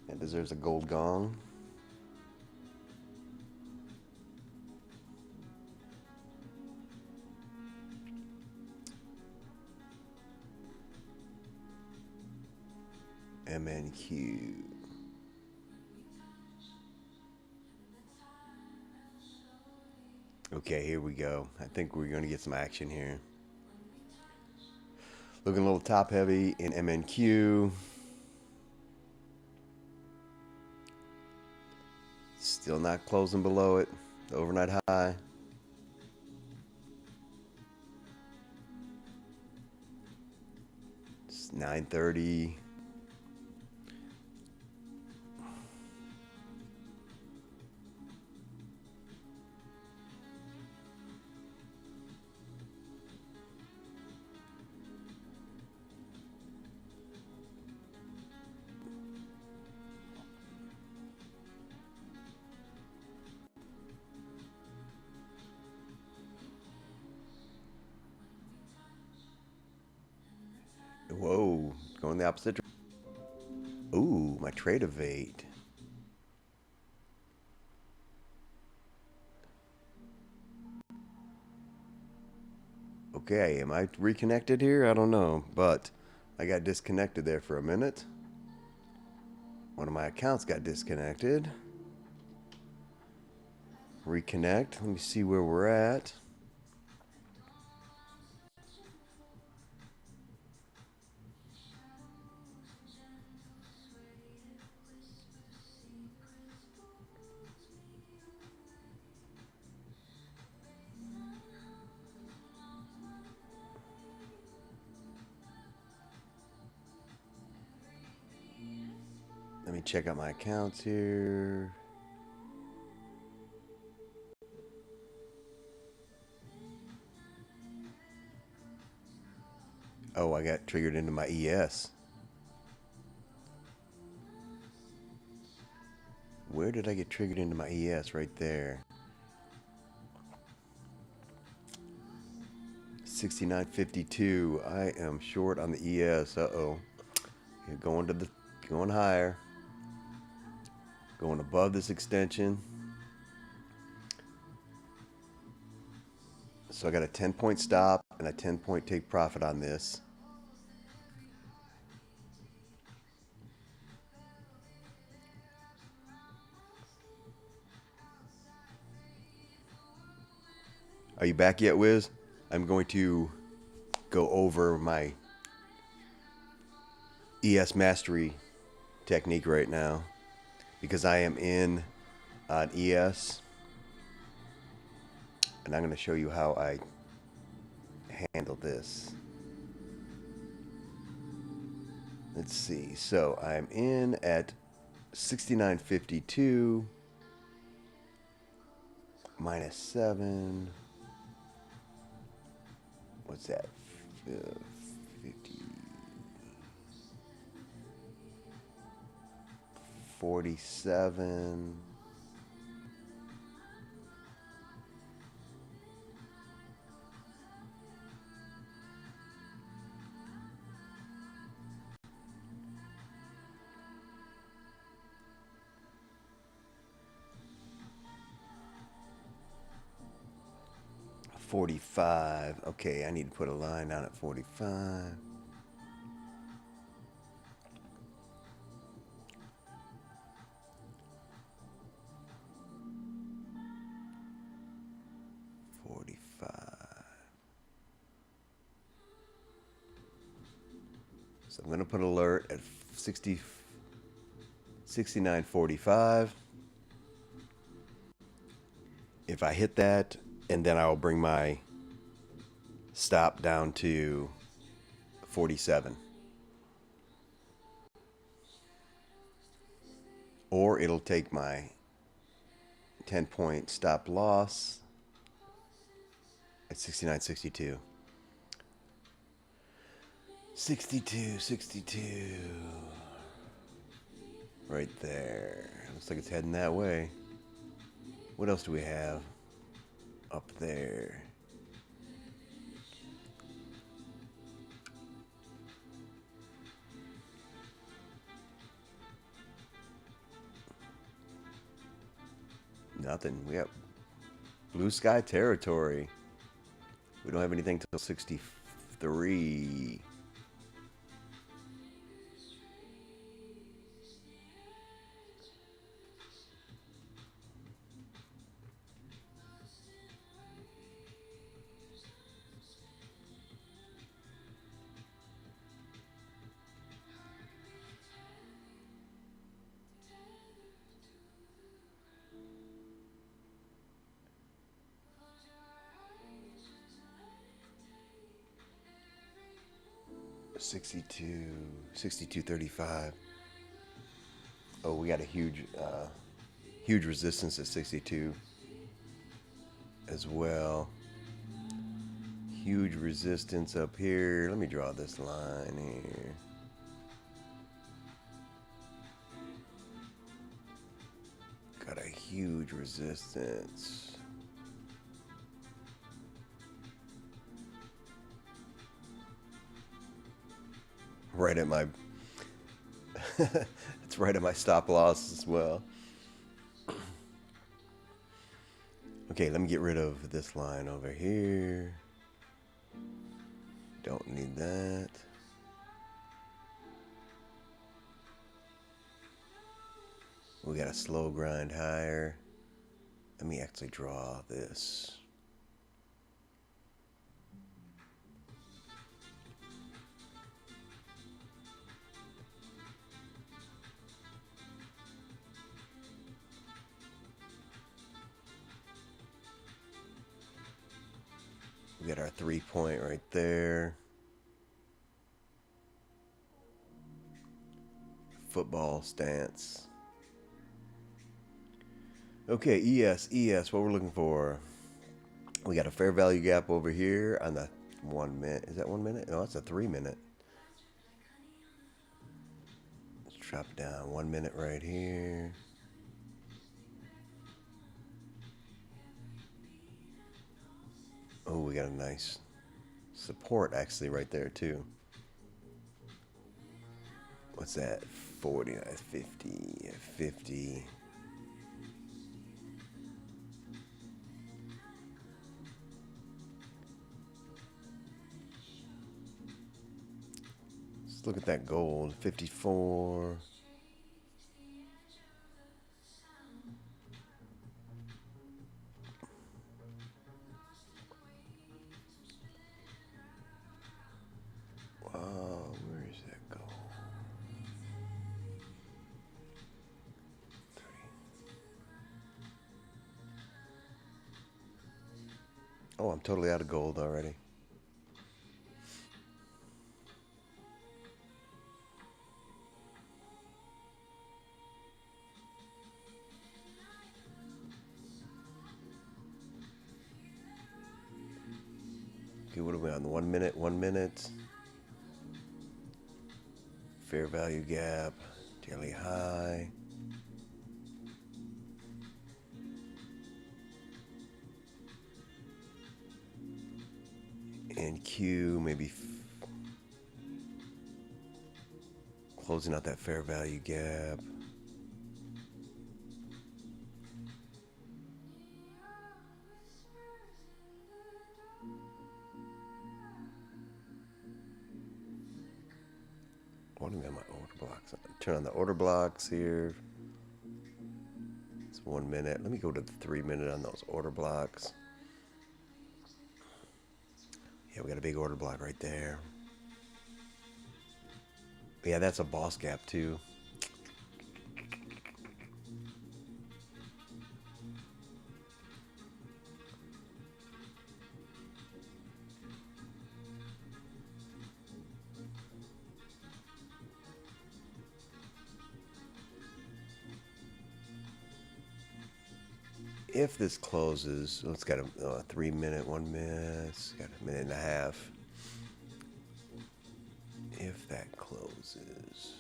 It deserves a gold gong. MNQ. Okay, here we go. I think we're going to get some action here. Looking a little top heavy in MNQ. Still not closing below it. The overnight high. It's 9:30. Whoa, going the opposite direction. Ooh, my trade evade. Okay, am I reconnected here? I don't know, but I got disconnected there for a minute. One of my accounts got disconnected. Reconnect. Let me see where we're at. Let me check out my accounts here. Oh, I got triggered into my ES. Where did I get triggered into my ES? Right there. 69.52. I am short on the ES. Uh-oh. You're going higher. Going above this extension. So I got a 10-point stop and a 10-point take profit on this. Are you back yet, Wiz? I'm going to go over my ES mastery technique right now because I am in on ES, and I'm going to show you how I handle this. Let's see. So I'm in at 69.52 minus 7. What's that? 50. 47. $45. Okay, I need to put a line down at 45. So I'm going to put alert at 69.45. If I hit that, and then I'll bring my stop down to 47. Or it'll take my 10-point stop loss at 69.62. 62. right there. Looks like it's heading that way. What else do we have up there? Nothing. We got blue sky territory. We don't have anything till 63. Sixty-two 35. Oh, we got a huge resistance at 62 as well. Huge resistance up here. Let me draw this line here. Got a huge resistance. Right at my it's right at my stop loss as well. Okay, let me get rid of this line over here. Don't need that. We got a slow grind higher. Let me actually draw this. We got our 3-point right there. Football stance. Okay, ES, what we're looking for. We got a fair value gap over here on the 1 minute. Is that 1 minute? No, that's a 3 minute. Let's drop down 1 minute right here. Oh, we got a nice support actually right there too. What's that? 40, 50, 50. Let's look at that gold. 54. Where is that gold? Oh, I'm totally out of gold already. Okay, what are we on? 1 minute, 1 minute. Fair value gap, daily high. And Q, maybe closing out that fair value gap. What do I got my order blocks on? Turn on the order blocks here. It's 1 minute. Let me go to the 3 minute on those order blocks. Yeah, we got a big order block right there. Yeah, that's a boss gap too. If this closes, it's got a 3 minute, 1 minute, it's got a minute and a half. If that closes,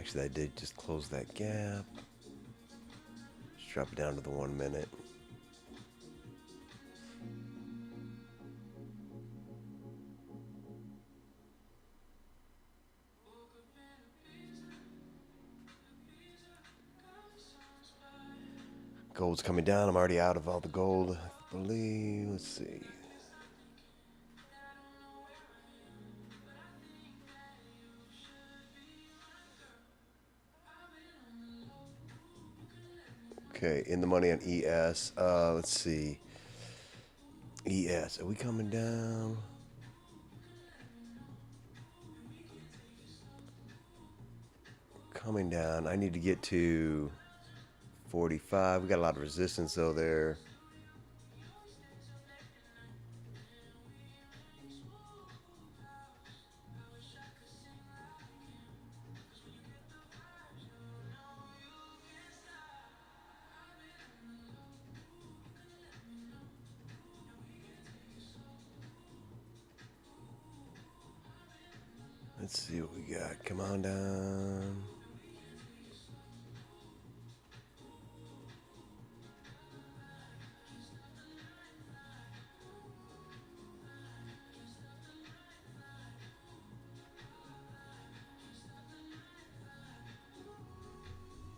Actually, I did just close that gap. Just drop it down to the 1 minute. Gold's coming down. I'm already out of all the gold, I believe. Let's see. Okay, in the money on ES. Let's see. ES, are we coming down? Coming down. I need to get to 45. We got a lot of resistance though there. Let's see what we got. Come on down.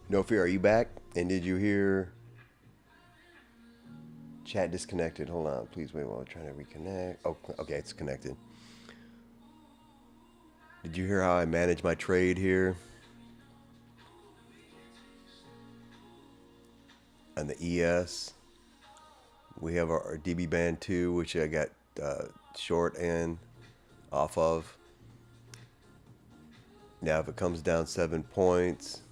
No Fear, are you back? And did you hear chat disconnected? Hold on, please wait while I'm trying to reconnect. Oh, okay, it's connected. Did you hear how I manage my trade here? On the ES, we have our DB band 2, which I got short in off of. Now, if it comes down 7 points,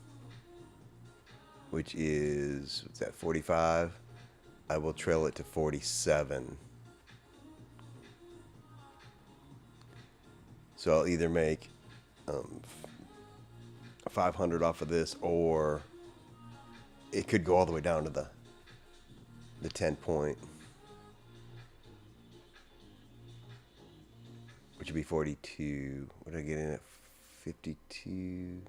which is, what's that, 45, I will trail it to 47. So I'll either make 500 off of this, or it could go all the way down to the 10 point, which would be 42. What did I get in at 52?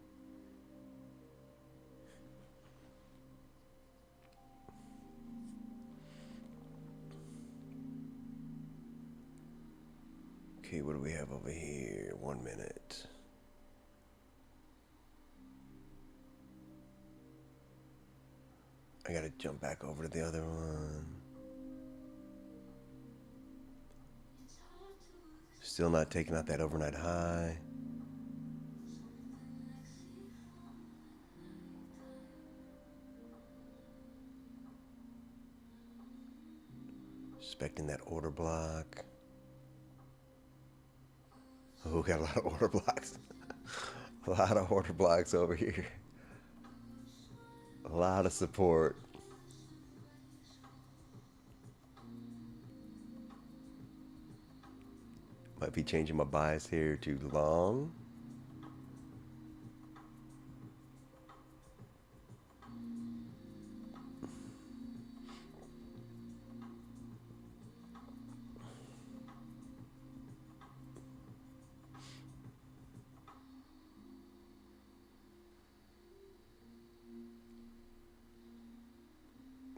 Okay, what do we have over here? 1 minute. I gotta jump back over to the other one. Still not taking out that overnight high. Expecting that order block. Oh, got a lot of order blocks. A lot of order blocks over here. A lot of support. Might be changing my bias here to long.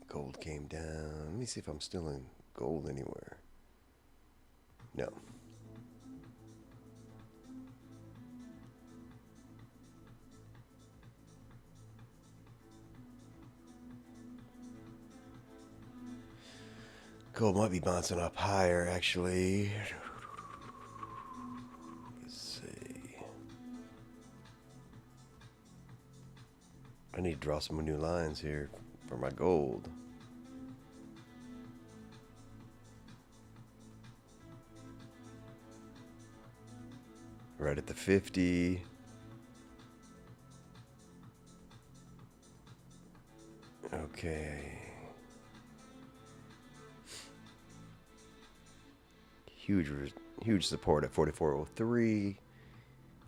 Gold came down. Let me see if I'm still in gold anywhere. No. Gold might be bouncing up higher, actually. Let's see. I need to draw some new lines here for my gold. Right at the 50. Okay. Huge support at 44.03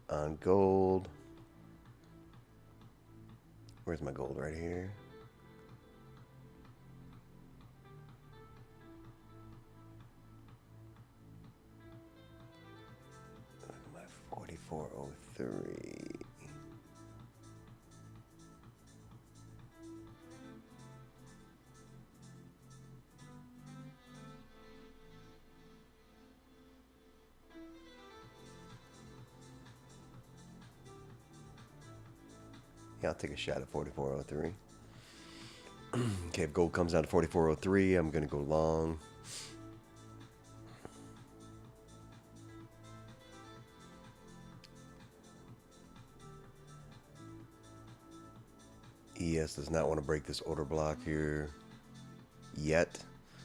on gold. Where's my gold? Right here. Look at my 44.03. Yeah, I'll take a shot at 4403. Okay, if gold comes down to 4403, I'm going to go long. ES does not want to break this order block here yet.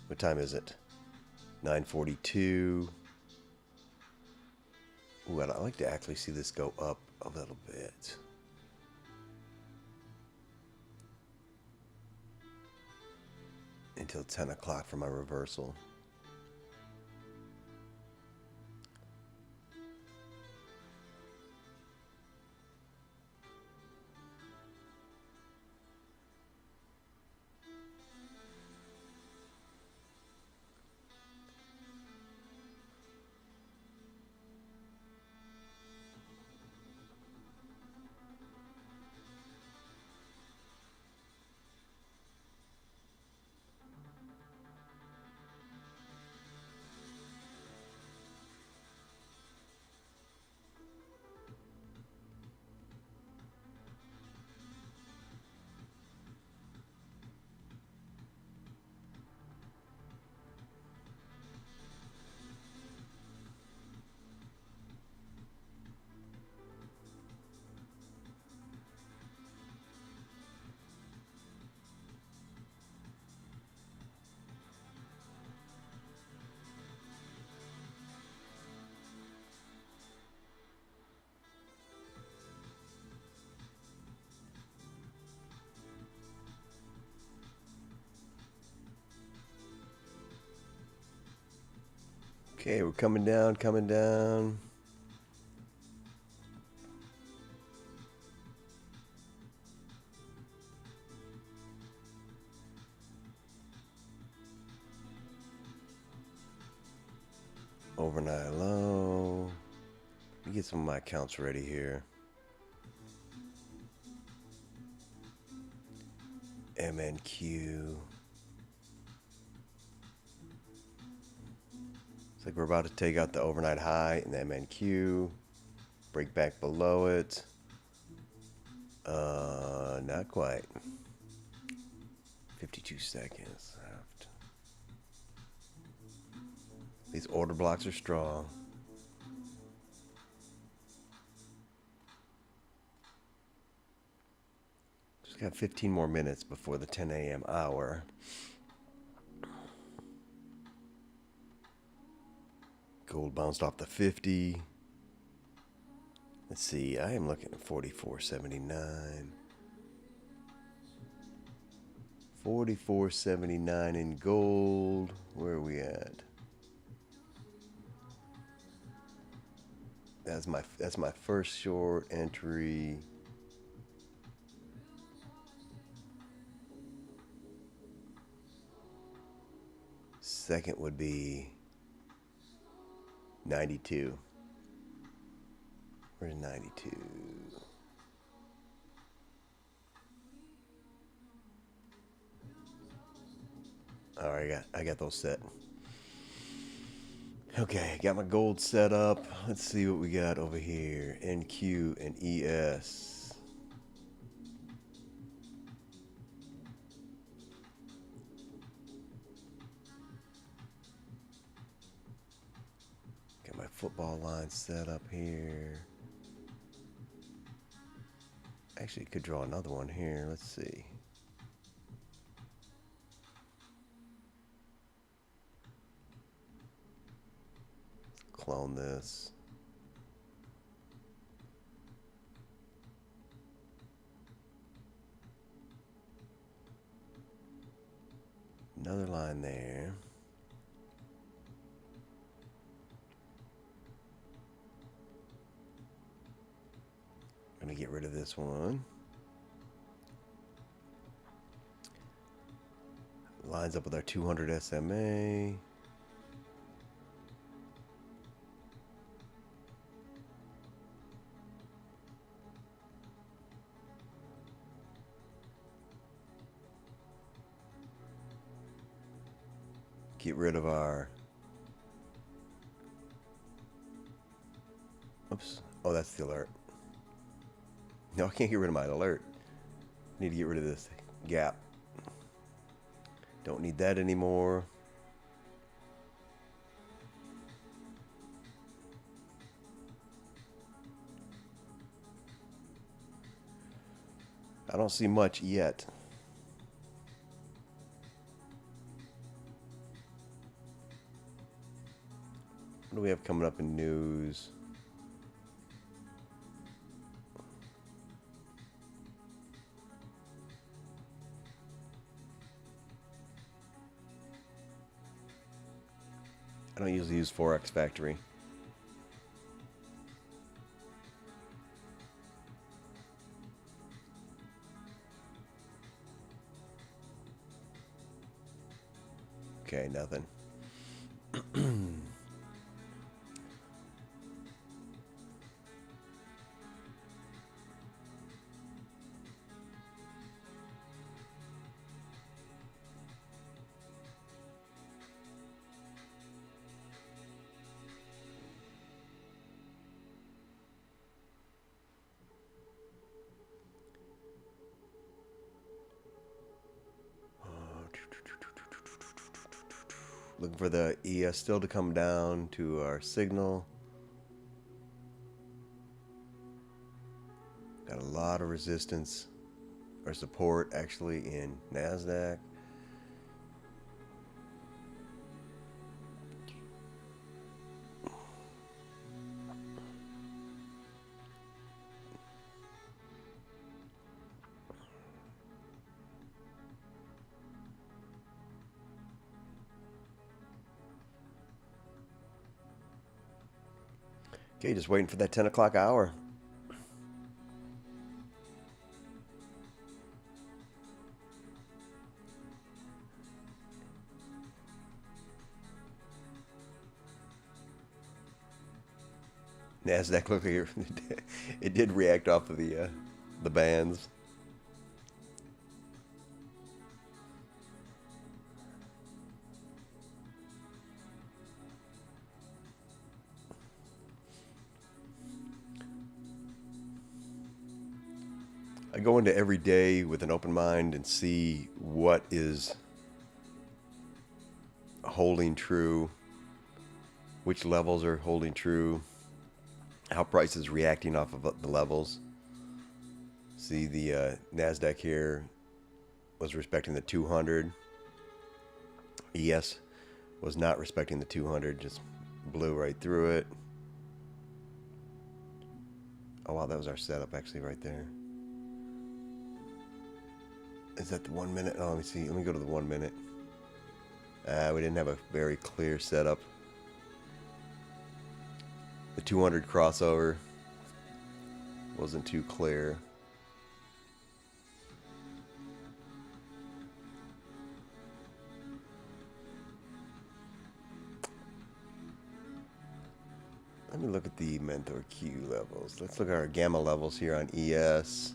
What time is it? 9:42. Ooh, I'd like to actually see this go up a little bit. Until 10 o'clock for my reversal. Okay, we're coming down, coming down. Overnight low. Let me get some of my accounts ready here. MNQ. It's like we're about to take out the overnight high in the MNQ. Break back below it. Not quite. 52 seconds left. These order blocks are strong. Just got 15 more minutes before the 10 a.m. hour. Gold bounced off the 50. Let's see, I am looking at 44.79. 44.79 in gold. Where are we at? That's my first short entry. Second would be 92. Where's 92? All right, I got those set. Okay, got my gold set up. Let's see what we got over here. NQ and ES. Got my football line set up here. Actually, could draw another one here. Let's see. Clone this. Another line there. Gonna get rid of this one. Lines up with our 200 SMA. Get rid of our... Oops. Oh, that's the alert. No, I can't get rid of my alert. Need to get rid of this gap. Don't need that anymore. I don't see much yet. What do we have coming up in news? I don't usually use Forex Factory. Okay, nothing. Looking for the ES still to come down to our signal. Got a lot of resistance or support actually in NASDAQ. Okay, just waiting for that 10 o'clock hour. NASDAQ looked like it did react off of the bands. I go into every day with an open mind and see what is holding true, which levels are holding true, how price is reacting off of the levels. See, the NASDAQ here was respecting the 200. ES was not respecting the 200, just blew right through it. Oh wow, that was our setup actually right there. Is that the 1 minute? Oh, let me see. Let me go to the 1 minute. We didn't have a very clear setup. The 200 crossover wasn't too clear. Let me look at the Mentor Q levels. Let's look at our gamma levels here on ES.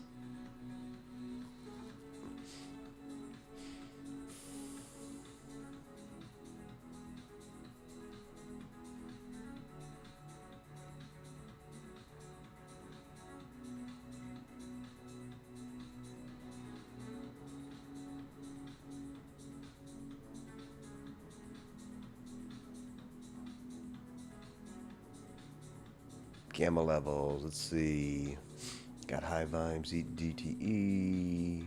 Gamma levels, let's see. Got high volumes, DTE.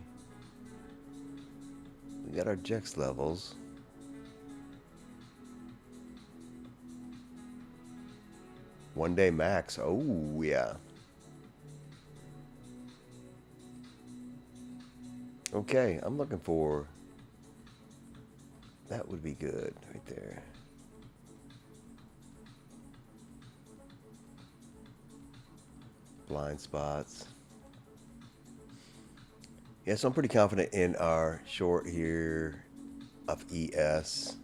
We got our JEX levels. One day max. Oh, yeah. Okay, I'm looking for. That would be good right there. Blind spots. Yeah, so I'm pretty confident in our short here of ES.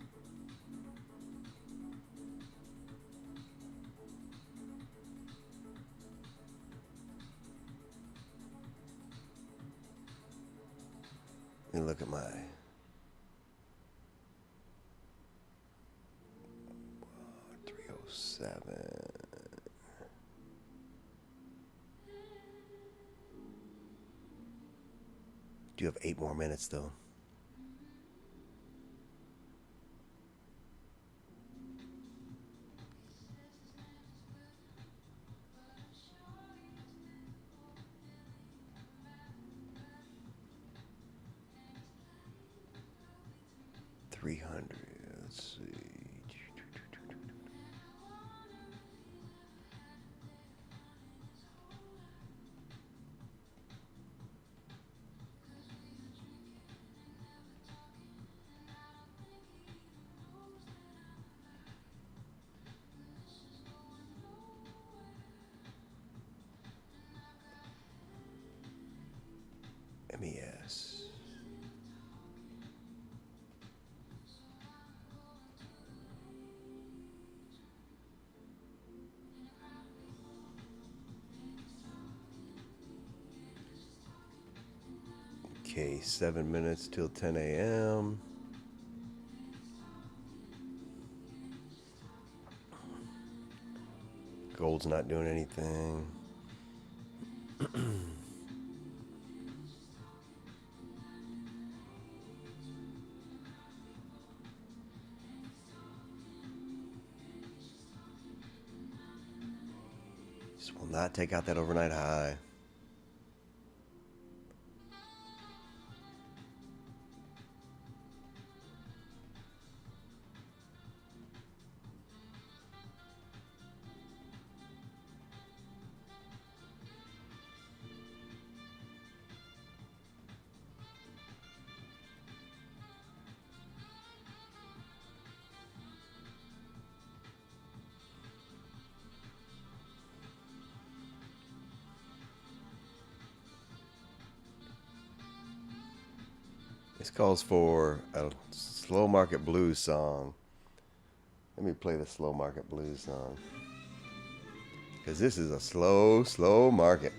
Let me look at my 307. do have 8 more minutes though. $300. Let's see. MES. Okay, 7 minutes till 10 a.m. Gold's not doing anything. Just will not take out that overnight high. This calls for a slow market blues song. Let me play the slow market blues song. Because this is a slow, slow market.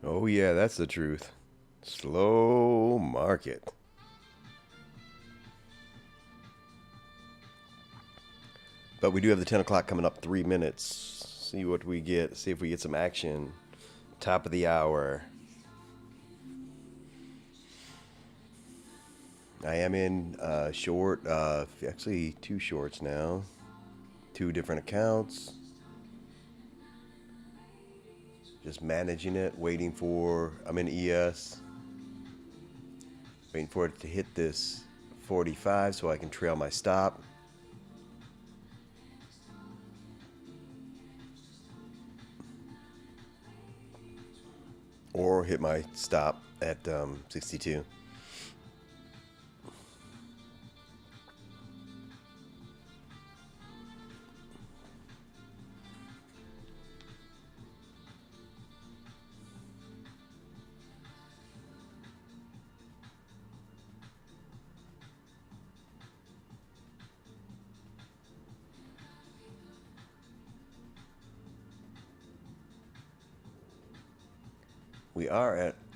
Oh yeah, that's the truth. Slow market. But we do have the 10 o'clock coming up 3 minutes. See what we get. See if we get some action. Top of the hour. I am in short, actually two shorts now. Two different accounts. Just managing it, waiting for, I'm in ES. Waiting for it to hit this 45 so I can trail my stop. Or hit my stop at 62.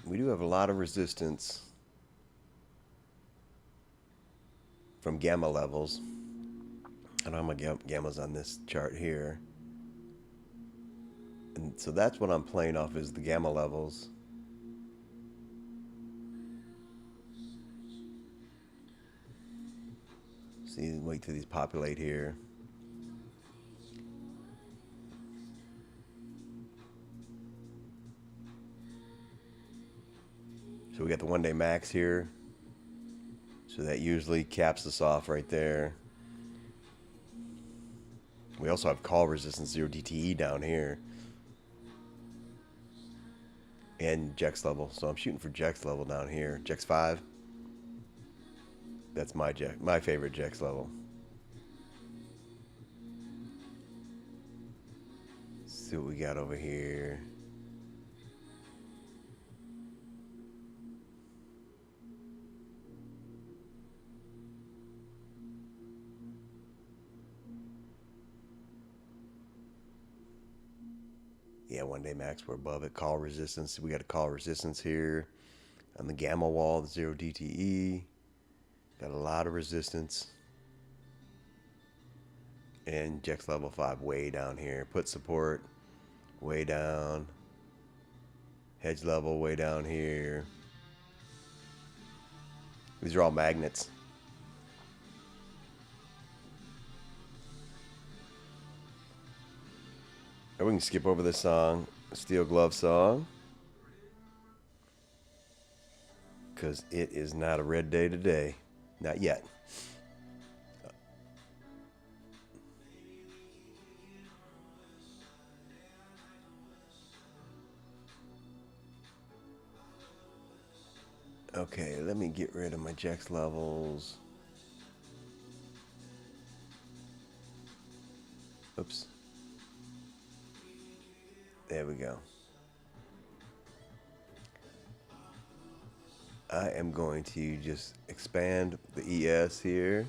We do have a lot of resistance from gamma levels. I don't have my gammas on this chart here. And so that's what I'm playing off is the gamma levels. See, wait till these populate here. So we got the 1 day max here. So that usually caps us off right there. We also have call resistance 0 DTE down here. And Jex level. So I'm shooting for Jex level down here. Jex 5. That's my favorite Jex level. Let's see what we got over here. Yeah, 1 day max, we're above it. Call resistance, we got a call resistance here. On the gamma wall, the 0 DTE. Got a lot of resistance. And Jex level 5 way down here. Put support way down. Hedge level way down here. These are all magnets. Or we can skip over this song, Steel Glove song. Because it is not a red day today. Not yet. Okay, let me get rid of my Jex levels. Oops. There we go. I am going to just expand the ES here.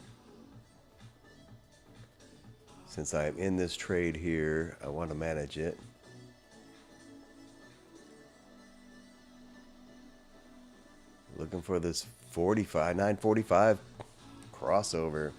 Since I'm in this trade here, I want to manage it. Looking for this 945 crossover.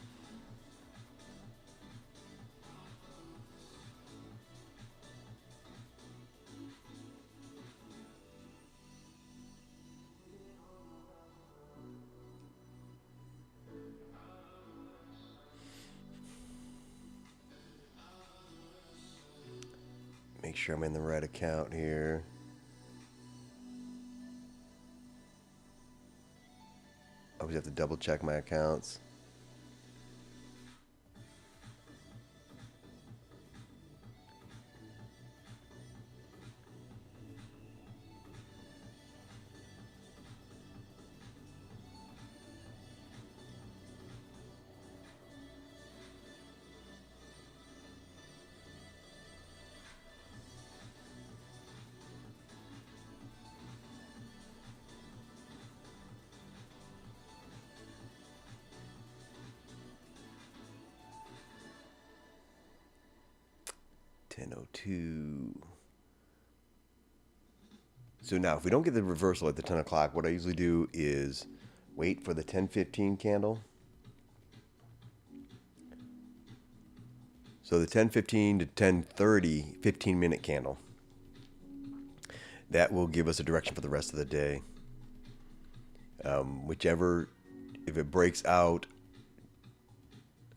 Make sure I'm in the right account here. I always have to double check my accounts. $10.02. So now, if we don't get the reversal at the 10 o'clock, what I usually do is wait for the 10:15 candle. So the 10:15 to 10:30, 15-minute candle. That will give us a direction for the rest of the day. Whichever, if it breaks out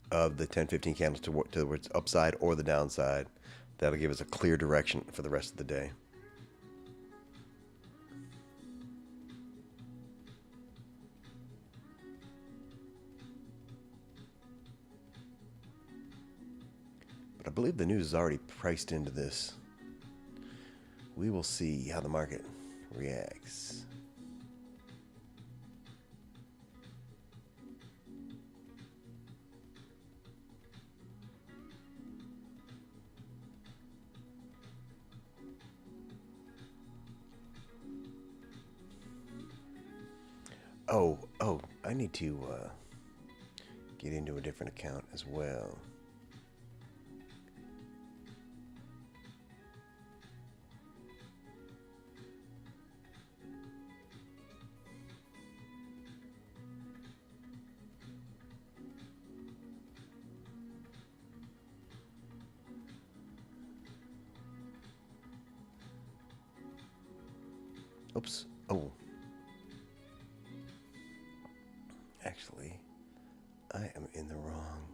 of the 10:15 candles to where it's upside or the downside, that'll give us a clear direction for the rest of the day. But I believe the news is already priced into this. We will see how the market reacts. Oh, I need to get into a different account as well. Oops. Oh. Actually, I am in the wrong.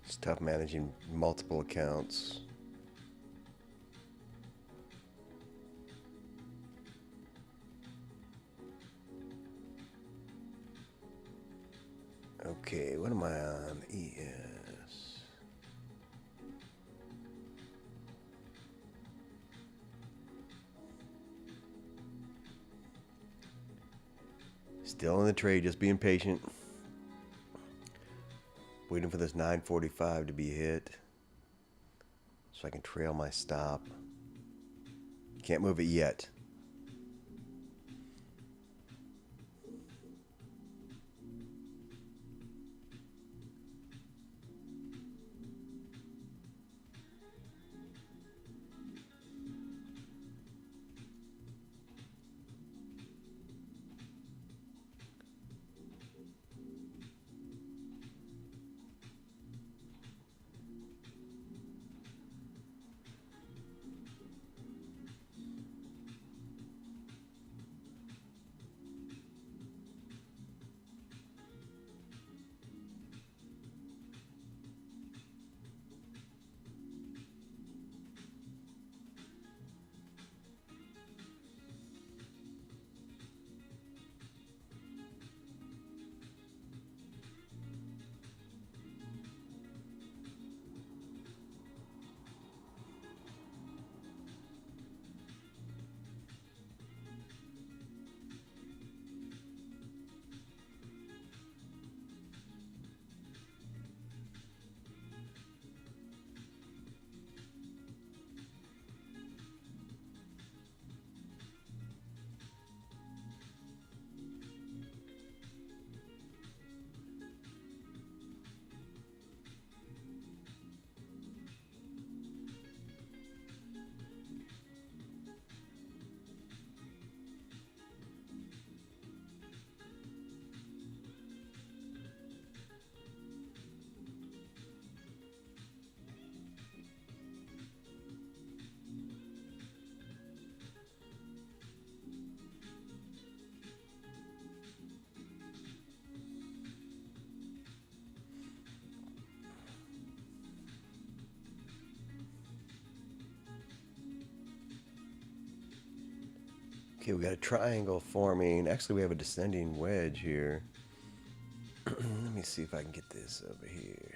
It's tough managing multiple accounts. Okay, what am I on? ES. Still in the trade, just being patient. Waiting for this 945 to be hit so I can trail my stop. Can't move it yet. Okay, we got a triangle forming. Actually, we have a descending wedge here. Let me see if I can get this over here.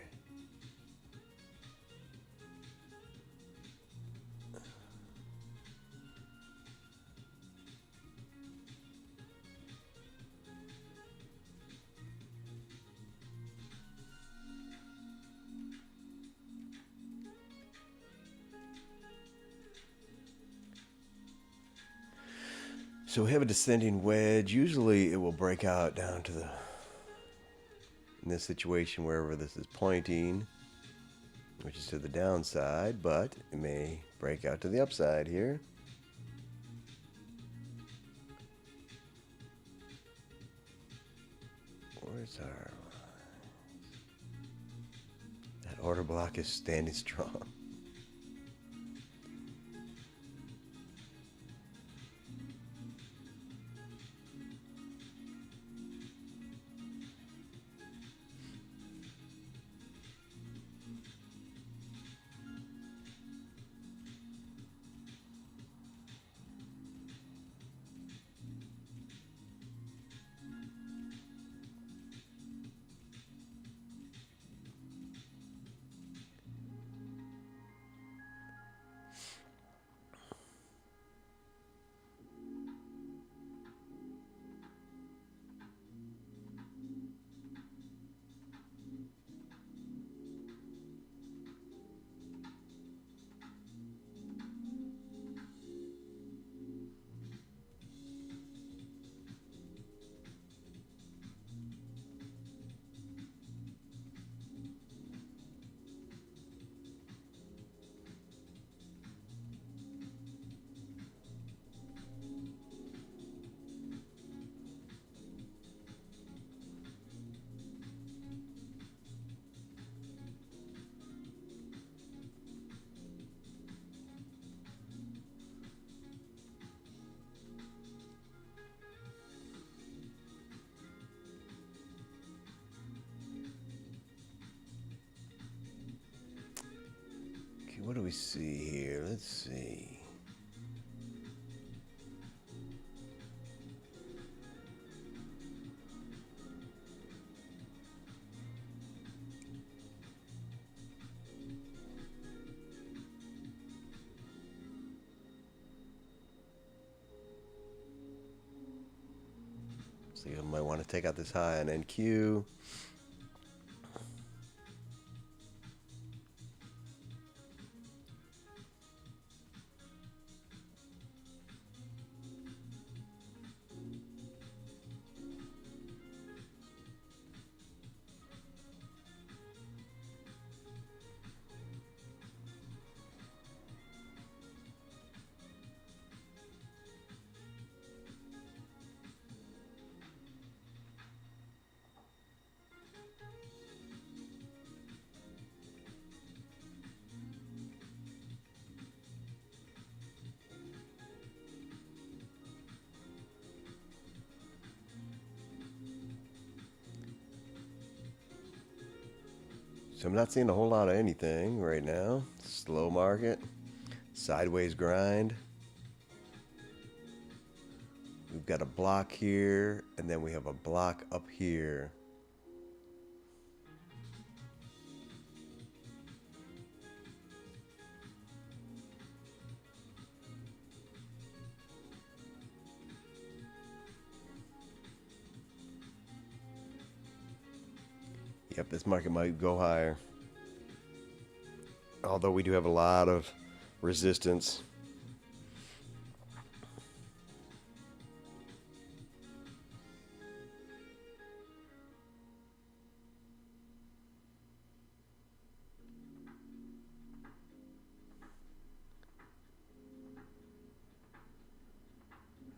So we have a descending wedge. Usually it will break out down to in this situation, wherever this is pointing, which is to the downside, but it may break out to the upside here. Where's our... That order block is standing strong. Okay, what do we see here? Let's see. So you might want to take out this high on NQ. So I'm not seeing a whole lot of anything right now. Slow market, sideways grind. We've got a block here, and then we have a block up here. Yep, this market might go higher. Although we do have a lot of resistance.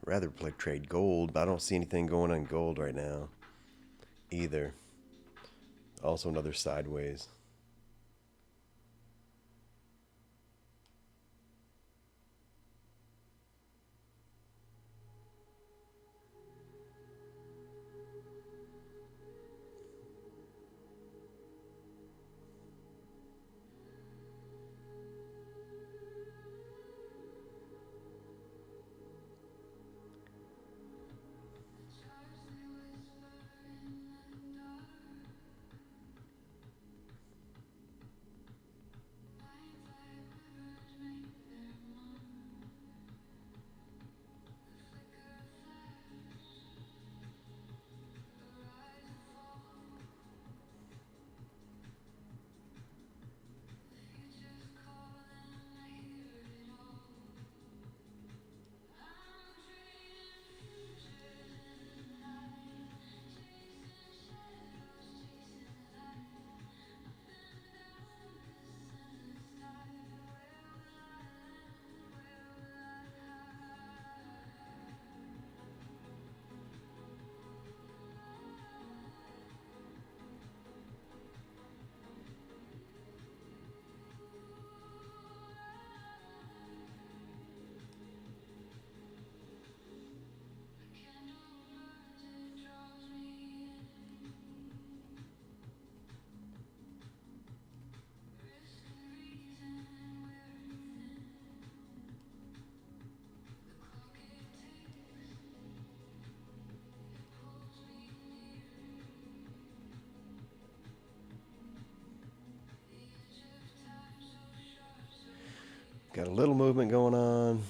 Rather play trade gold, but I don't see anything going on gold right now either. Also another sideways. Got a little movement going on.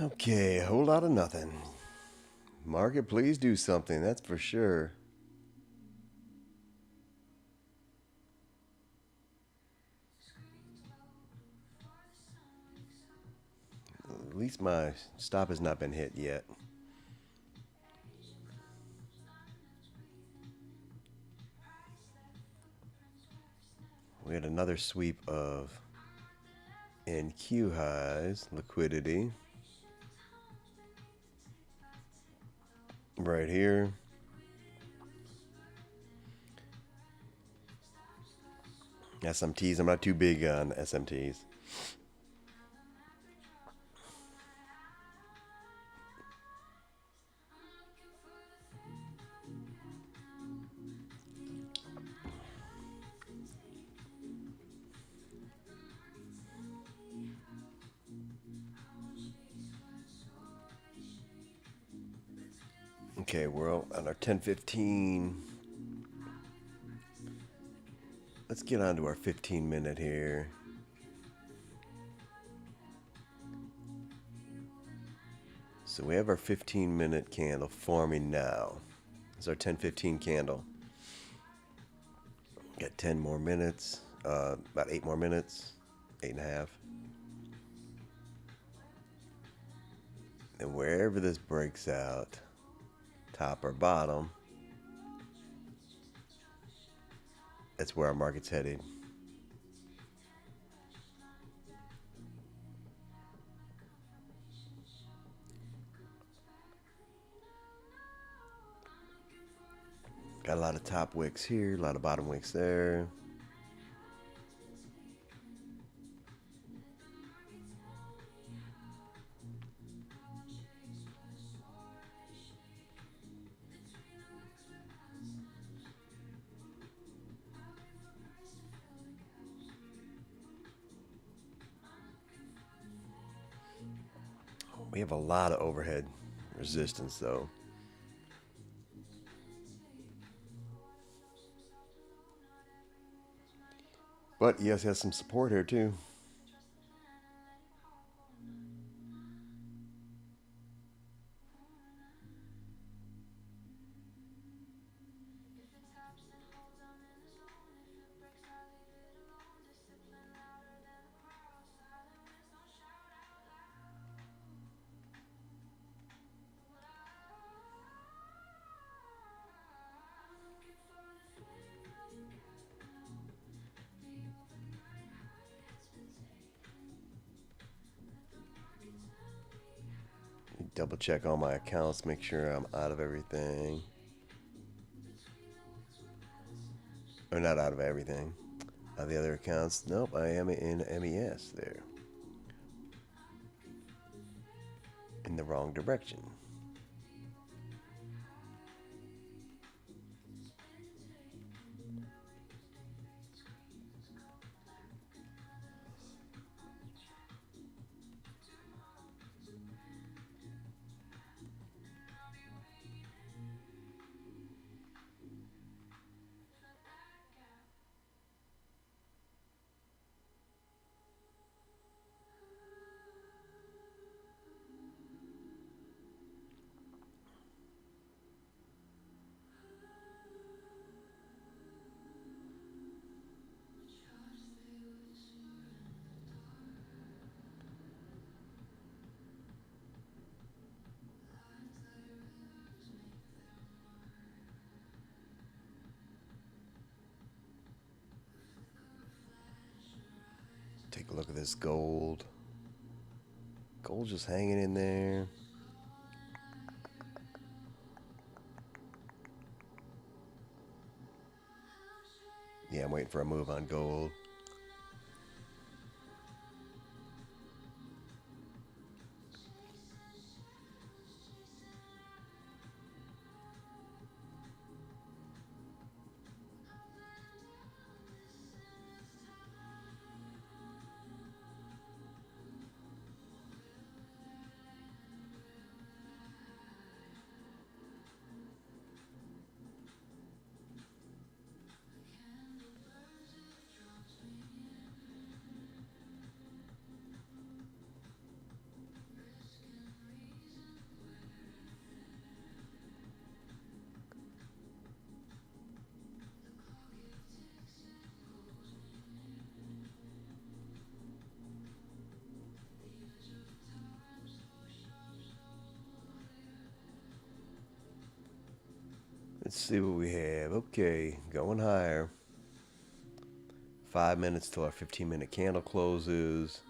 Okay, a whole lot of nothing. Market, please do something, that's for sure. At least my stop has not been hit yet. We had another sweep of NQ highs, liquidity. Right here. SMTs, I'm not too big on SMTs. Okay, we're on our 10:15. Let's get on to our 15-minute here. So we have our 15-minute candle forming now. It's our 10:15 candle. Got 10 more minutes, about 8 more minutes, 8.5. And wherever this breaks out, top or bottom, that's where our market's headed. Got a lot of top wicks here, a lot of bottom wicks there. We have a lot of overhead resistance though. But ES has some support here too. Double check all my accounts, make sure I'm out of everything. Or not out of everything. The other accounts, nope, I am in MES there. In the wrong direction. Take a look at this gold. Gold just hanging in there. Yeah, I'm waiting for a move on gold. Let's see what we have. Okay, going higher. 5 minutes till our 15-minute candle closes.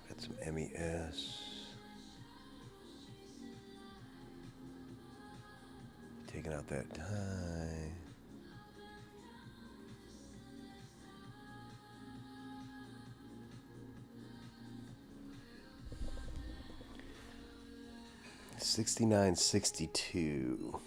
Got some MES. Taking out that time. $69.62.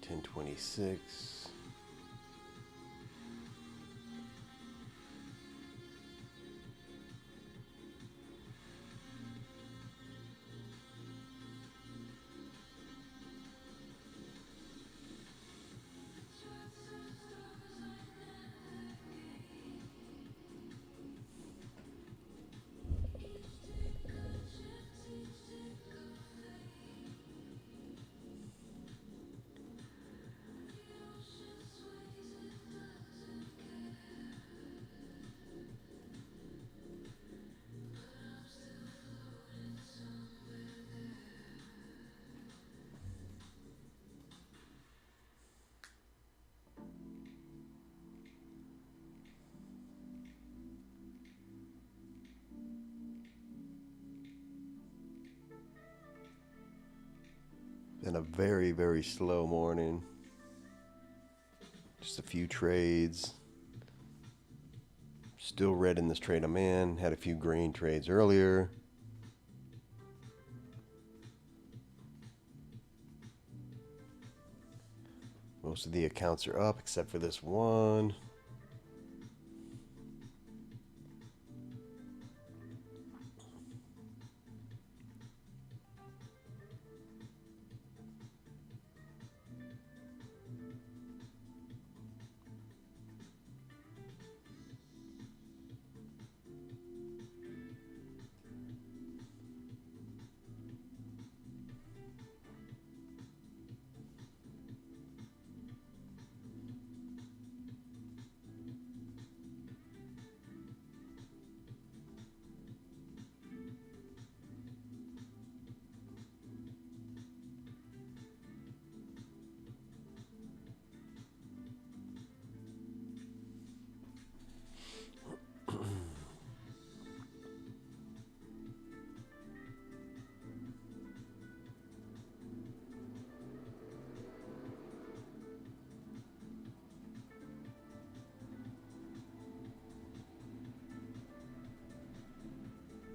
$10.26. Been a very, very slow morning. Just a few trades. Still red in this trade I'm in. Had a few green trades earlier. Most of the accounts are up except for this one.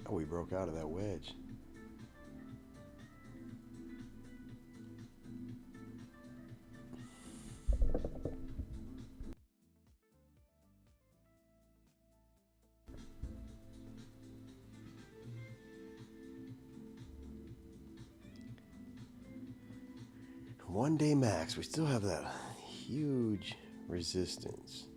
Oh, we broke out of that wedge. One day max, we still have that huge resistance.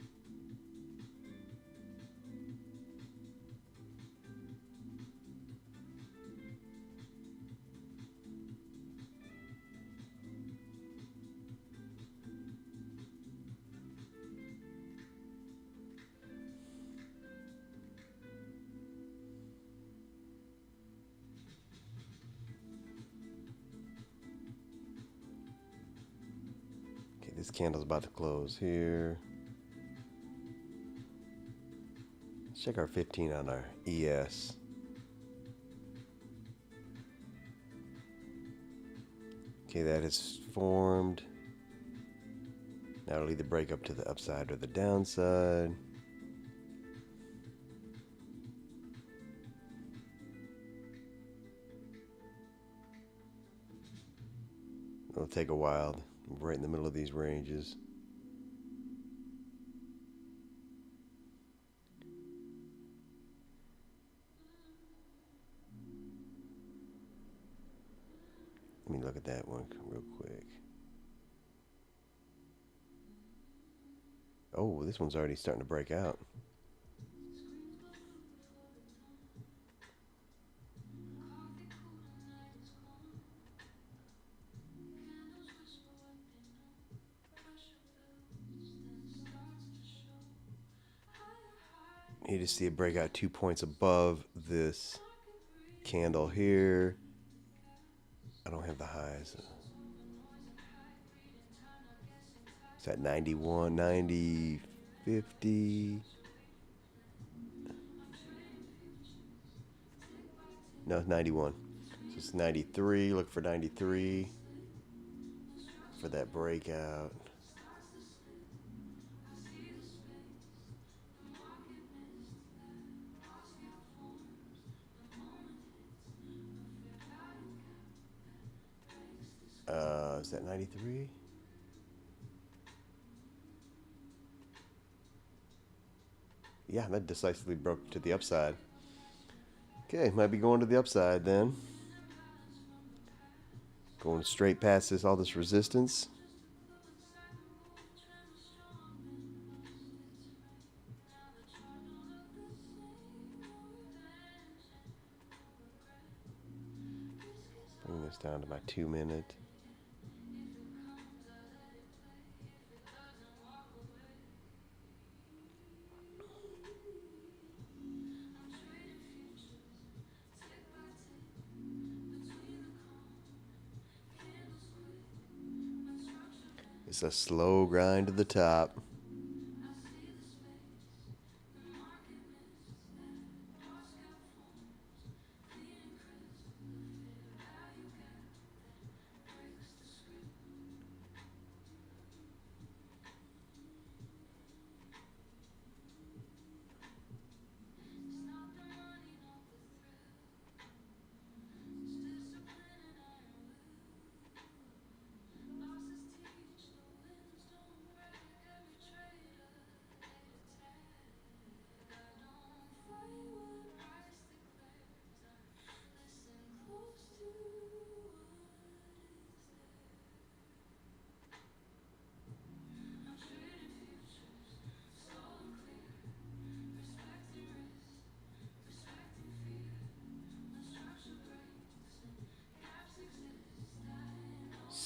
Okay, this candle's about to close here. Let's check our 15 on our ES. Okay, that has formed. Now it'll either break up to the upside or the downside. It'll take a while. Right in the middle of these ranges. Let me look at that one real quick. Oh, this one's already starting to break out. You just see it break out 2 points above this candle here. I don't have the highs. It's at 91, 90, 50. No, 91. So it's 93. Look for 93 for that breakout. Is that 93? Yeah, that decisively broke to the upside. Okay, might be going to the upside then. Going straight past all this resistance. Bring this down to my 2 minute. It's a slow grind to the top.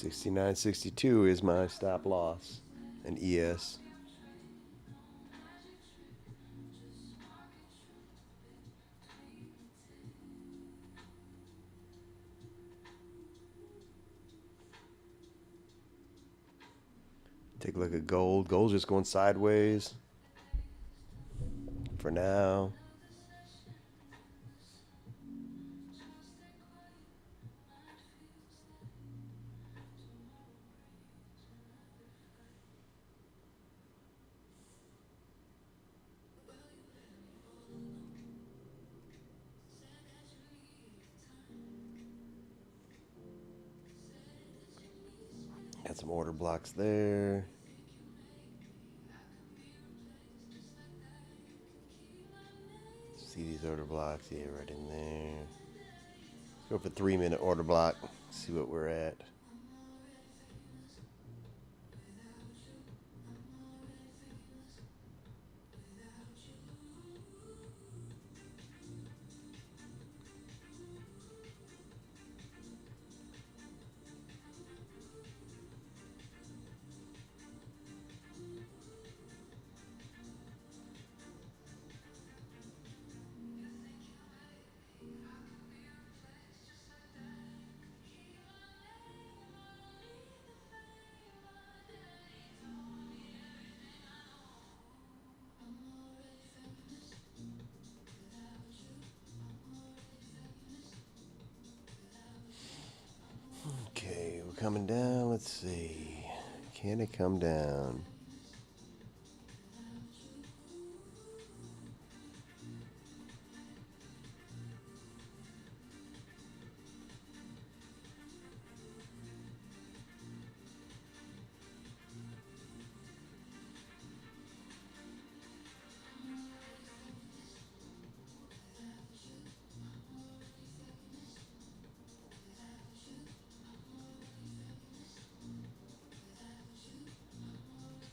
$69.62 is my stop loss. And ES. Take a look at gold. Gold's just going sideways for now. Got some order blocks there. See these order blocks? Yeah, right in there. Let's go for 3 minute order block. See what we're at. Okay, we're coming down. Let's see. Can it come down?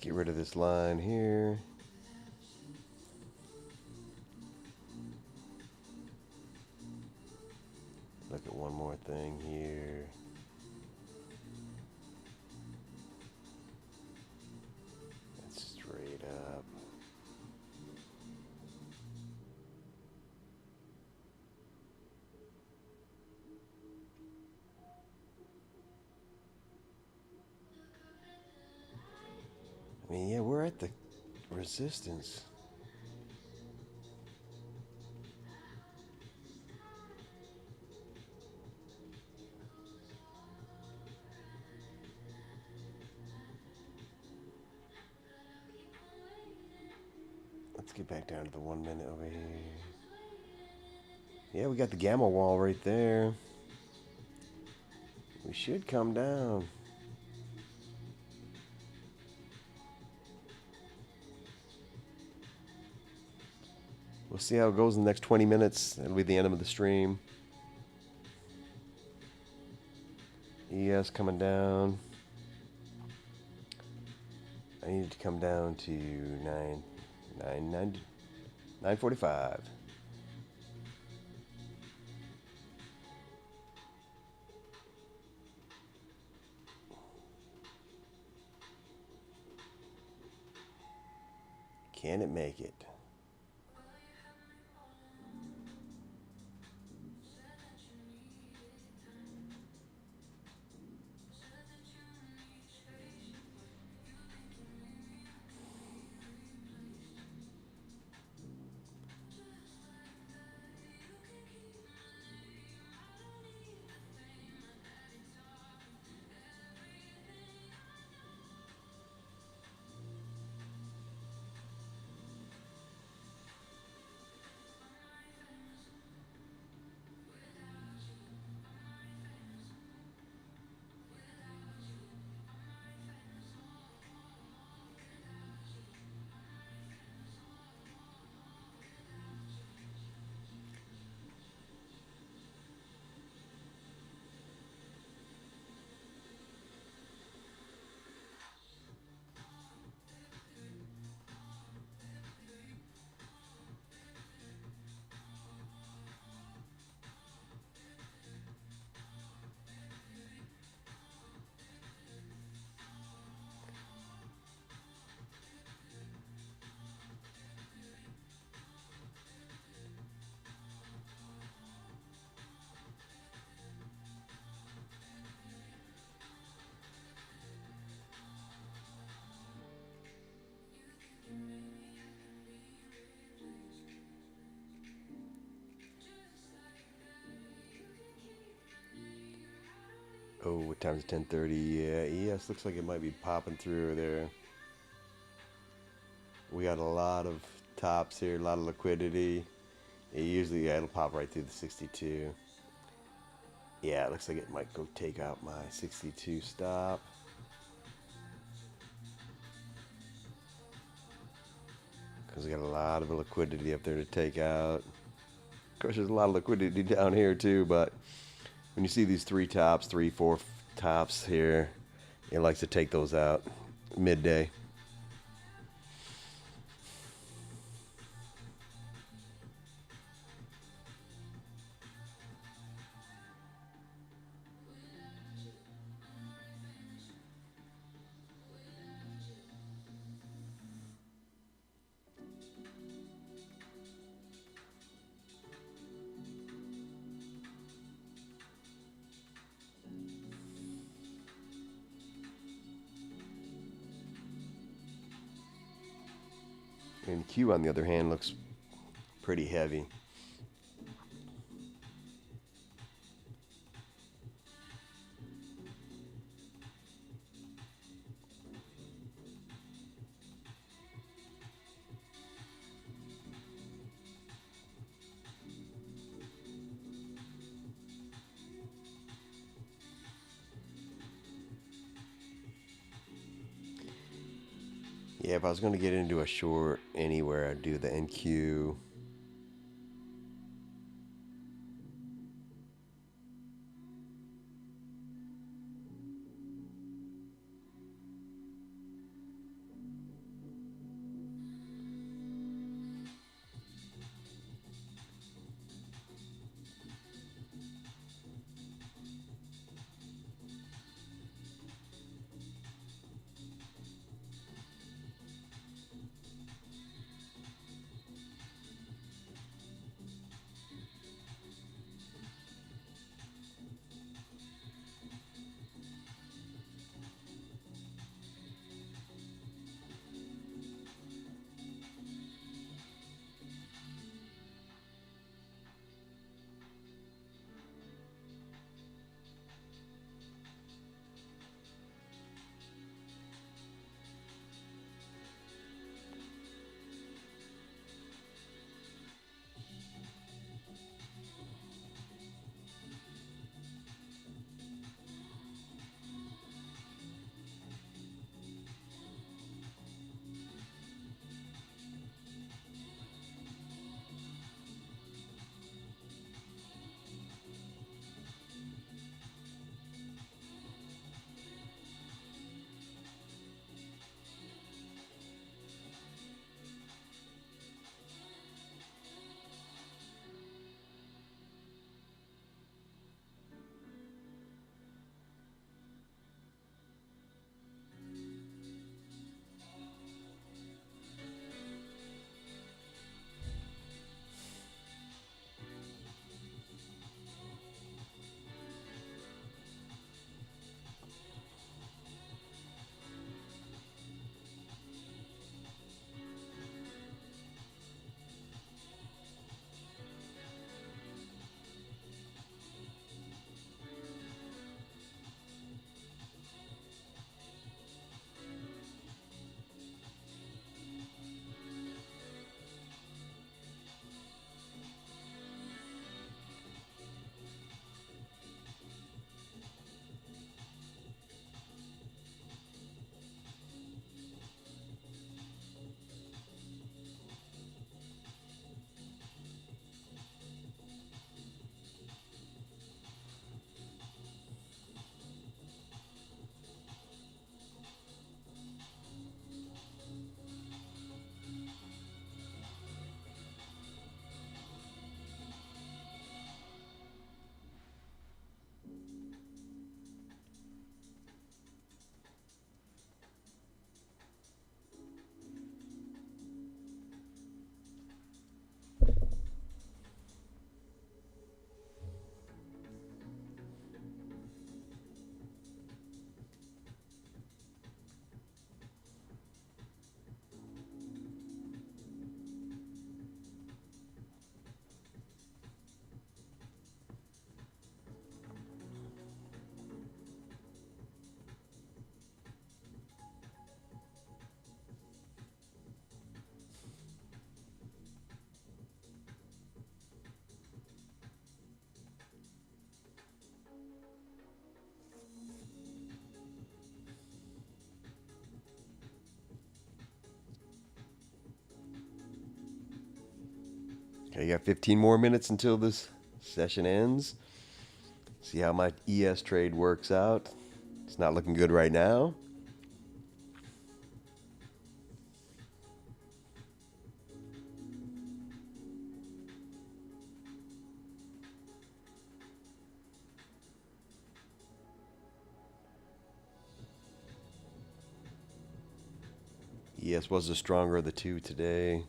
Get rid of this line here. Look at one more thing here. That's straight up. I mean, yeah, we're at the resistance. Let's get back down to the 1 minute over here. Yeah, we got the gamma wall right there. We should come down. We'll see how it goes in the next 20 minutes. That'll be the end of the stream. ES coming down. I need to come down to 9:45. Can it make it? Oh, what time is it? 10:30. Yeah, ES looks like it might be popping through there. We got a lot of tops here, a lot of liquidity. It'll pop right through the 62. Yeah, it looks like it might go take out my 62 stop. Because we got a lot of liquidity up there to take out. Of course, there's a lot of liquidity down here too, but when you see these three tops, 3, 4 tops here, it likes to take those out midday. And Q, on the other hand, looks pretty heavy. Yeah, if I was going to get into a short anywhere, I'd do the NQ. I got 15 more minutes until this session ends. See how my ES trade works out. It's not looking good right now. ES was the stronger of the two today.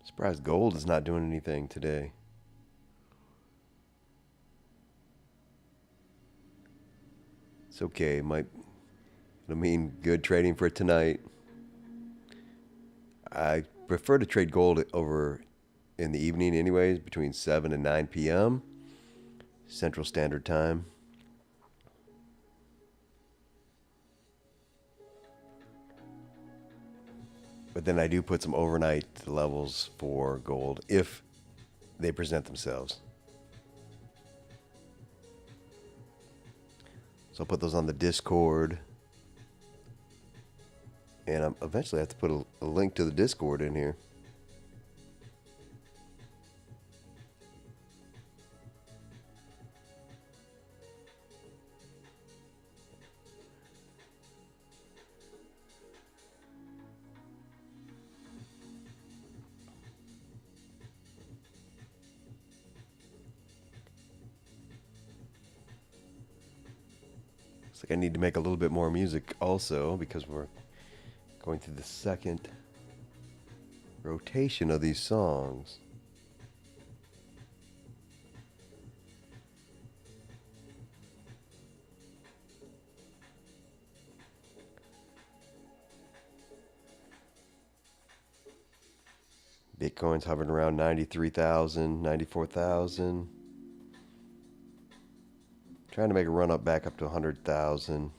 Surprised gold is not doing anything today. It's okay. It'll mean good trading for tonight. I prefer to trade gold over in the evening, anyways, between 7 and 9 p.m. Central Standard Time. But then I do put some overnight levels for gold if they present themselves. So I'll put those on the Discord. And eventually I have to put a link to the Discord in here. Looks like I need to make a little bit more music also because we're going through the second rotation of these songs. Bitcoin's hovering around 93,000, 94,000. Trying to make a run up back up to 100,000.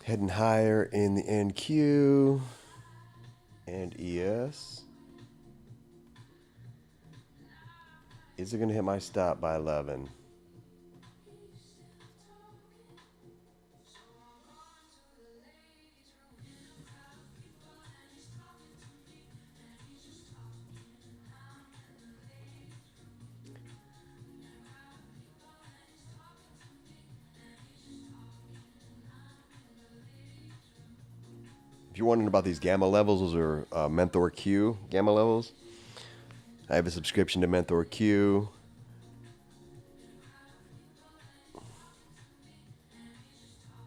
Heading higher in the NQ and ES. Is it going to hit my stop by 11? If you're wondering about these gamma levels, those are Mentor Q gamma levels. I have a subscription to Mentor Q.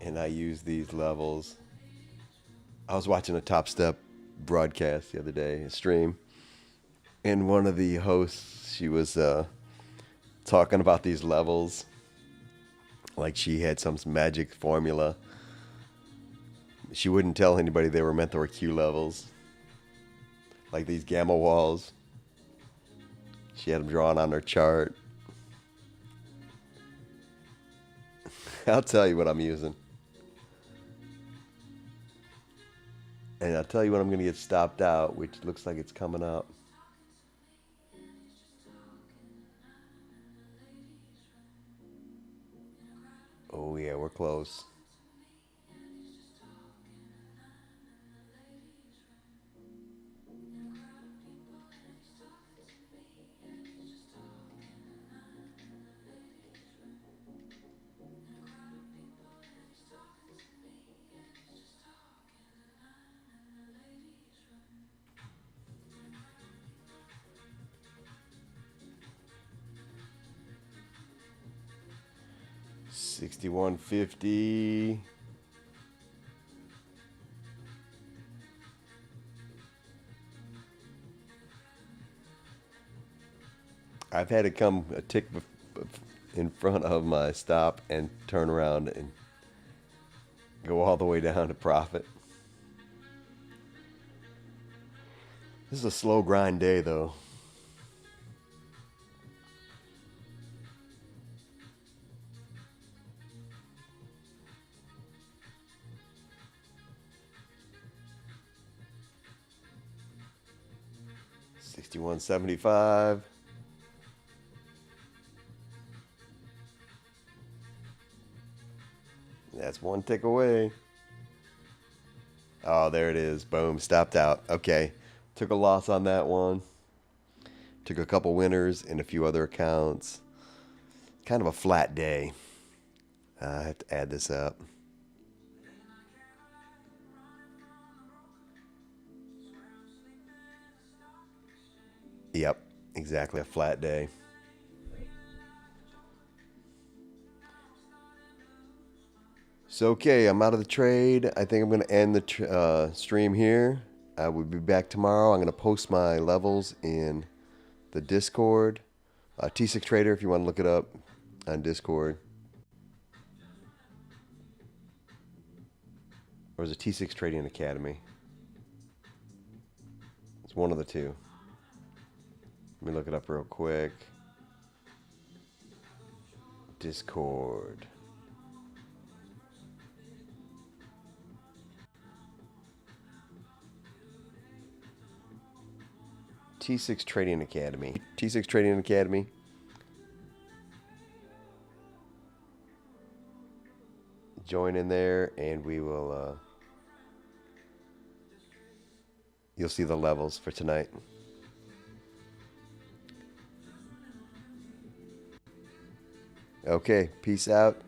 And I use these levels. I was watching a Top Step broadcast the other day, a stream. And one of the hosts, she was talking about these levels. Like she had some magic formula. She wouldn't tell anybody they were Mentor Q levels. Like these gamma walls. She had them drawn on her chart. I'll tell you what I'm using. And I'll tell you when I'm going to get stopped out, which looks like it's coming up. Oh yeah, we're close. 6150. I've had it come a tick in front of my stop and turn around and go all the way down to profit. This is a slow grind day though. $61.75. That's one tick away. Oh, there it is. Boom. Stopped out. Okay. Took a loss on that one. Took a couple winners in a few other accounts. Kind of a flat day. I have to add this up. Yep. Exactly a flat day. So, okay, I'm out of the trade. I think I'm going to end the stream here. I will be back tomorrow. I'm going to post my levels in the Discord. T6 Trader, if you want to look it up on Discord. Or is it T6 Trading Academy? It's one of the two. Let me look it up real quick. Discord. T6 Trading Academy. T6 Trading Academy. Join in there and we will you'll see the levels for tonight. Okay, peace out.